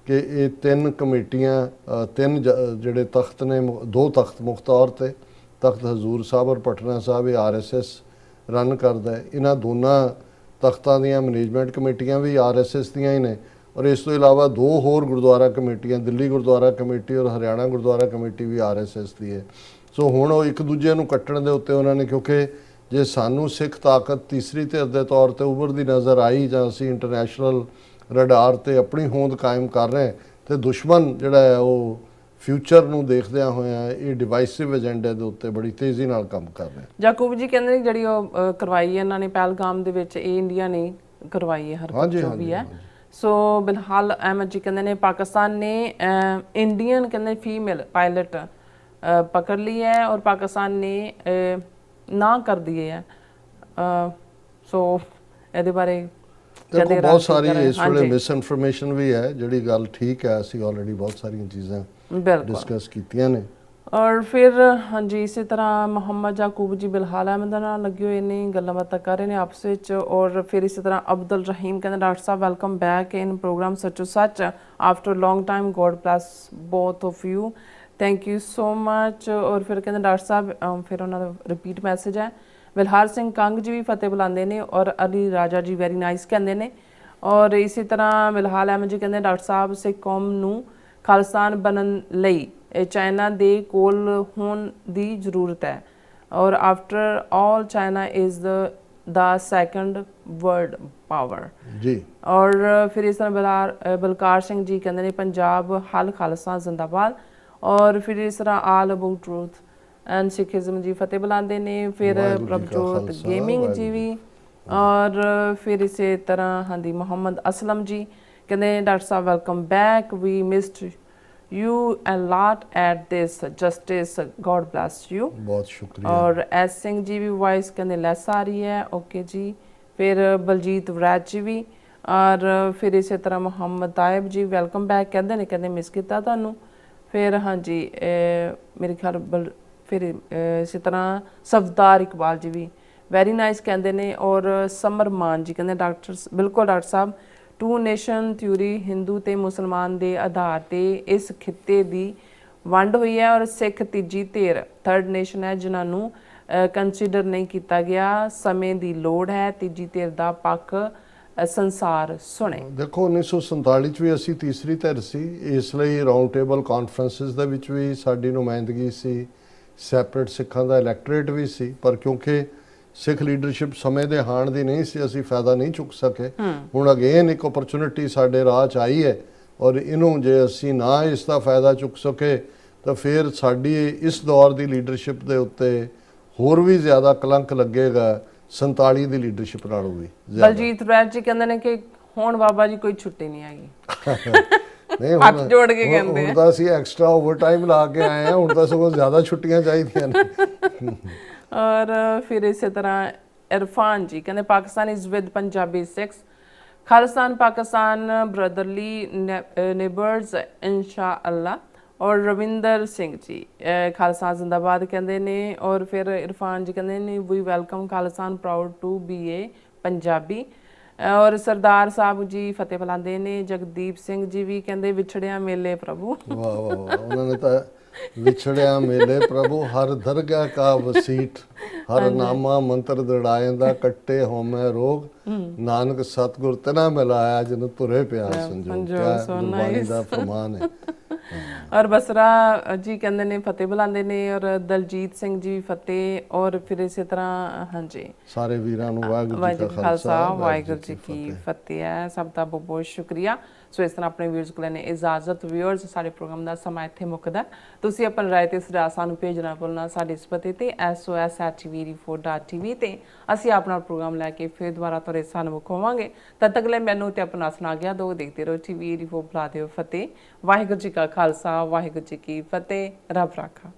ਕਿ ਇਹ ਤਿੰਨ ਕਮੇਟੀਆਂ, ਤਿੰਨ ਜਿਹੜੇ ਤਖਤ ਨੇ, ਦੋ ਤਖਤ ਮੁੱਖ ਤੌਰ 'ਤੇ ਤਖਤ ਹਜ਼ੂਰ ਸਾਹਿਬ ਔਰ ਪਟਨਾ ਸਾਹਿਬ, ਇਹ RSS ਰਨ ਕਰਦਾ ਹੈ। ਇਹਨਾਂ ਦੋਨਾਂ ਤਖਤਾਂ ਦੀਆਂ ਮੈਨੇਜਮੈਂਟ ਕਮੇਟੀਆਂ ਵੀ RSS ਦੀਆਂ ਹੀ ਨੇ, ਔਰ ਇਸ ਤੋਂ ਇਲਾਵਾ ਦੋ ਹੋਰ ਗੁਰਦੁਆਰਾ ਕਮੇਟੀਆਂ, ਦਿੱਲੀ ਗੁਰਦੁਆਰਾ ਕਮੇਟੀ ਔਰ ਹਰਿਆਣਾ ਗੁਰਦੁਆਰਾ ਕਮੇਟੀ ਵੀ RSS ਦੀ ਹੈ। ਸੋ ਹੁਣ ਉਹ ਇੱਕ ਦੂਜੇ ਨੂੰ ਕੱਟਣ ਦੇ ਉੱਤੇ ਉਹਨਾਂ ਨੇ, ਕਿਉਂਕਿ ਜੇ ਸਾਨੂੰ ਸਿੱਖ ਤਾਕਤ ਤੀਸਰੀ ਧਿਰ ਦੇ ਤੌਰ 'ਤੇ ਉੱਭਰਦੀ ਨਜ਼ਰ ਆਈ ਜਾਂ ਅਸੀਂ ਇੰਟਰਨੈਸ਼ਨਲ ਰਡਾਰ 'ਤੇ ਆਪਣੀ ਹੋਂਦ ਕਾਇਮ ਕਰ ਰਹੇ ਤੇ ਦੁਸ਼ਮਣ ਜਿਹੜਾ ਹੈ ਉਹ ਫਿਊਚਰ ਨੂੰ ਦੇਖਦਿਆਂ ਹੋਇਆਂ ਇਹ ਡਿਵਾਈਸਿਵ ਏਜੰਡੇ ਦੇ ਉੱਤੇ ਬੜੀ ਤੇਜ਼ੀ ਨਾਲ ਕੰਮ ਕਰ ਰਿਹਾ। ਜਾਕੂਬ ਜੀ ਕਹਿੰਦੇ ਜਿਹੜੀ ਉਹ ਕਰਵਾਈ ਇਹਨਾਂ ਨੇ ਪਹਿਲਗਾਮ ਦੇ ਵਿੱਚ, ਇਹ ਇੰਡੀਆ ਨੇ ਕਰਵਾਈ ਹੈ ਹਰਕਤ ਜੋ ਵੀ ਹੈ। ਸੋ ਬਿਲਹਾਲ ਅਹਿਮਦ ਜੀ ਕਹਿੰਦੇ ਨੇ ਪਾਕਿस्तान ने इंडियन ਕਹਿੰਦੇ फीमेल पायलट पकड़ ली है और पाकिस्तान ने ना कर दिए है। सो ਇਹਦੇ ਬਾਰੇ ਦੇਖੋ ਬਹੁਤ ਸਾਰੀ ਇਸ ਵੇਲੇ ਮਿਸ ਇਨਫੋਰਮੇਸ਼ਨ ਵੀ ਹੈ, ਜਿਹੜੀ ਗੱਲ ਠੀਕ ਹੈ, ਅਸੀਂ ਆਲਰੇਡੀ ਬਹੁਤ ਸਾਰੀਆਂ ਚੀਜ਼ਾਂ ਡਿਸਕਸ ਕੀਤੀਆਂ ਨੇ। ਔਰ ਫਿਰ ਹਾਂਜੀ ਇਸੇ ਤਰ੍ਹਾਂ ਮੁਹੰਮਦ ਜਾਕੂਬ ਜੀ ਬਿਲਹਾਲ ਅਹਿਮਦ ਨਾਲ ਲੱਗੇ ਹੋਏ ਨੇ, ਗੱਲਾਂ ਬਾਤਾਂ ਕਰ ਰਹੇ ਨੇ ਆਪਸ ਵਿੱਚ। ਔਰ ਫਿਰ ਇਸੇ ਤਰ੍ਹਾਂ ਅਬਦੁਲ ਰਹੀਮ ਕਹਿੰਦੇ ਡਾਕਟਰ ਸਾਹਿਬ ਵੈਲਕਮ ਬੈਕ ਇਨ ਪ੍ਰੋਗਰਾਮ ਸੱਚੋ ਸੱਚ after long time, God bless both of you, thank you so much. ਔਰ ਫਿਰ ਕਹਿੰਦੇ ਡਾਕਟਰ ਸਾਹਿਬ, ਫਿਰ ਉਹਨਾਂ ਦਾ ਰਿਪੀਟ ਮੈਸੇਜ ਹੈ, ਵਿਲਹਾਰ ਸਿੰਘ ਕੰਗ ਜੀ ਵੀ ਫਤਿਹ ਬੁਲਾਉਂਦੇ ਨੇ ਔਰ ਅਲੀ ਰਾਜਾ ਜੀ ਵੈਰੀ ਨਾਈਸ ਕਹਿੰਦੇ ਨੇ। ਔਰ ਇਸੇ ਤਰ੍ਹਾਂ ਬਿਲਹਾਲ ਅਹਿਮਦ ਜੀ ਕਹਿੰਦੇ ਡਾਕਟਰ ਸਾਹਿਬ ਸਿੱਖ ਕੌਮ ਨੂੰ ਖਾਲਿਸਤਾਨ ਬਣਨ ਲਈ ਚਾਈਨਾ ਦੇ ਕੋਲ ਹੋਣ ਦੀ ਜ਼ਰੂਰਤ ਹੈ ਔਰ after all China is the second world power ਜੀ। ਔਰ ਫਿਰ ਇਸ ਤਰ੍ਹਾਂ ਬਲਕਾਰ ਸਿੰਘ ਜੀ ਕਹਿੰਦੇ ਨੇ ਪੰਜਾਬ ਹਲ ਖਾਲਸਾ ਜ਼ਿੰਦਾਬਾਦ। ਔਰ ਫਿਰ ਇਸ ਤਰ੍ਹਾਂ ਆਲ ਅਬਾਊਟ ਟਰੂਥ ਐਂਡ ਸਿੱਖਿਜ਼ਮ ਜੀ ਫਤਿਹ ਬੁਲਾਉਂਦੇ ਨੇ। ਫਿਰ ਪ੍ਰਭਜੋਤ ਗੇਮਿੰਗ ਜੀ ਵੀ। ਔਰ ਫਿਰ ਇਸੇ ਤਰ੍ਹਾਂ ਹਾਂਜੀ ਮੁਹੰਮਦ ਅਸਲਮ ਜੀ ਕਹਿੰਦੇ ਡਾਕਟਰ ਸਾਹਿਬ welcome back, we missed you a lot at this justice, god bless you, बहुत शुक्रिया। और एस सिंह जी भी वॉइस कहते लेस आ रही है, ओके जी। फिर बलजीत वराज जी भी। और फिर इस तरह मोहम्मद तायब जी वेलकम बैक कहते हैं, कहते मिस किया तुहानू। फिर हाँ जी मेरे ख्याल फिर इस तरह सफदार इकबाल जी भी वैरी नाइस कहते हैं। और समर मान जी कहते डॉक्टर बिल्कुल डॉक्टर साहब टू नेशन थ्योरी हिंदू ते मुसलमान दे आधार ते इस खिते दी वंड हुई है और सिख तीजी धिर थर्ड नेशन है जिन्हां नूं कंसीडर नहीं किया गया। समय दी लोड़ है तीजी धिर दा पक्ष संसार सुने। देखो 1947 ਚ ਵੀ ਅਸੀਂ ਤੀਸਰੀ ਧਿਰ ਸੀ, ਇਸ ਲਈ ਰਾਉਂਡ ਟੇਬਲ ਕਾਨਫਰੰਸਿਸ ਦੇ ਵਿੱਚ ਵੀ ਸਾਡੀ ਨੁਮਾਇੰਦਗੀ ਸੀ, ਸੈਪਰੇਟ ਸਿੱਖਾਂ ਦਾ ਇਲੈਕਟੋਰੇਟ ਵੀ ਸੀ, ਪਰ ਕਿਉਂਕਿ ਸਿੱਖ ਲੀਡਰਸ਼ਿਪ ਸਮੇਂ ਦੇ ਹਾਣ ਦੀ ਨਹੀਂ ਸੀ, ਅਸੀਂ ਫਾਇਦਾ ਨਹੀਂ ਚੁੱਕ ਸਕੇ। ਹੁਣ ਅਗੇਨ ਇੱਕ ਓਪਰਚੁਨਿਟੀ ਸਾਡੇ ਰਾਹ 'ਚ ਆਈ ਹੈ ਔਰ ਇਹਨੂੰ ਜੇ ਅਸੀਂ ਨਾ ਇਸ ਦਾ ਫਾਇਦਾ ਚੁੱਕ ਸਕੇ ਤਾਂ ਫਿਰ ਸਾਡੀ ਇਸ ਦੌਰ ਦੀ ਲੀਡਰਸ਼ਿਪ ਦੇ ਉੱਤੇ ਹੋਰ ਵੀ ਜ਼ਿਆਦਾ ਕਲੰਕ ਲੱਗੇਗਾ 47 ਦੀ ਲੀਡਰਸ਼ਿਪ ਨਾਲੋਂ ਵੀ। ਬਲਜੀਤ ਵੈਦ ਜੀ ਕਹਿੰਦੇ ਨੇ ਕਿ ਹੁਣ ਬਾਬਾ ਜੀ ਕੋਈ ਛੁੱਟੀ ਨਹੀਂ ਆਈ। ਨਹੀਂ ਹੱਥ ਜੋੜ ਕੇ ਕਹਿੰਦੇ ਹੁਣ ਤਾਂ ਅਸੀਂ ਐਕਸਟਰਾ ਓਵਰਟਾਈਮ ਲਾ ਕੇ ਆਏ ਹਾਂ, ਹੁਣ ਤਾਂ ਸਗੋਂ ਜ਼ਿਆਦਾ ਛੁੱਟੀਆਂ ਚਾਹੀਦੀਆਂ ਨੇ। और फिर इसी तरह इरफान जी कहते Pakistan is with Punjabi six, Khalistan Pakistan brotherly neighbours इंशाअल्लाह। और रविंदर सिंह जी खालिस्तान जिंदाबाद कहते ने। और फिर इरफान जी कहते ने we welcome Khalistan proud to be a Punjabi. और सरदार साहब जी फतेह बुलाते ने। जगदीप सिंह जी भी कहते विछड़िया मेले प्रभु। वाह वाह वाह, उन्होंने तो विछड़िया मेले प्रभु हर दरगाह का वसीठ, हर नामा मंत्र दड़ाएंदा कट्टे होमे रोग, नानक सतगुर तना मिलाया जिन तुरे प्यार संजोग। क्या गुरबाणी दा फरमान है। और बसरा जी कहते ने फतेह बुलाते ने। और दलजीत सिंह जी फतेह। और फिर इसी तरह हाँ जी सारे वीरां नूं वाहिगुरू जी का खालसा वाहिगुरू जी की फतेह है, सब का बहुत बहुत शुक्रिया। ਸੋ ਇਸ ਤਰ੍ਹਾਂ ਆਪਣੇ ਵੀਅਰਸ ਕੋਲ ਨੇ ਇਜਾਜ਼ਤ। ਵੀਅਰਸ, ਸਾਡੇ ਪ੍ਰੋਗਰਾਮ ਦਾ ਸਮਾਂ ਇੱਥੇ ਮੁੱਕਦਾ। ਤੁਸੀਂ ਆਪਣੀ ਰਾਏ ਤੇ ਸੁਝਾਅ ਸਾਨੂੰ ਭੇਜਣਾ ਭੁੱਲਣਾ ਸਾਡੇ ਇਸ ਪਤੇ ਤੇ sos@tvre4.tv ਤੇ ਅਸੀਂ ਆਪਣਾ ਪ੍ਰੋਗਰਾਮ ਲੈ ਕੇ ਫਿਰ ਦੁਬਾਰਾ ਤੁਹਾਡੇ ਸਾਹਮਣੇ ਹੋਵਾਂਗੇ। ਤਦ ਤੱਕ ਲਈ ਮੈਨੂੰ ਤੇ ਆਪਣਾ ਸੁਣਾ ਗਿਆ ਦੋ। ਦੇਖਦੇ ਰਹੋ TV84। ਬੁਲਾ ਦਿਓ ਫਤਿਹ। ਵਾਹਿਗੁਰੂ ਜੀ ਕਾ ਖਾਲਸਾ, ਵਾਹਿਗੁਰੂ ਜੀ ਕੀ ਫਤਿਹ। ਰੱਬ ਰਾਖਾ।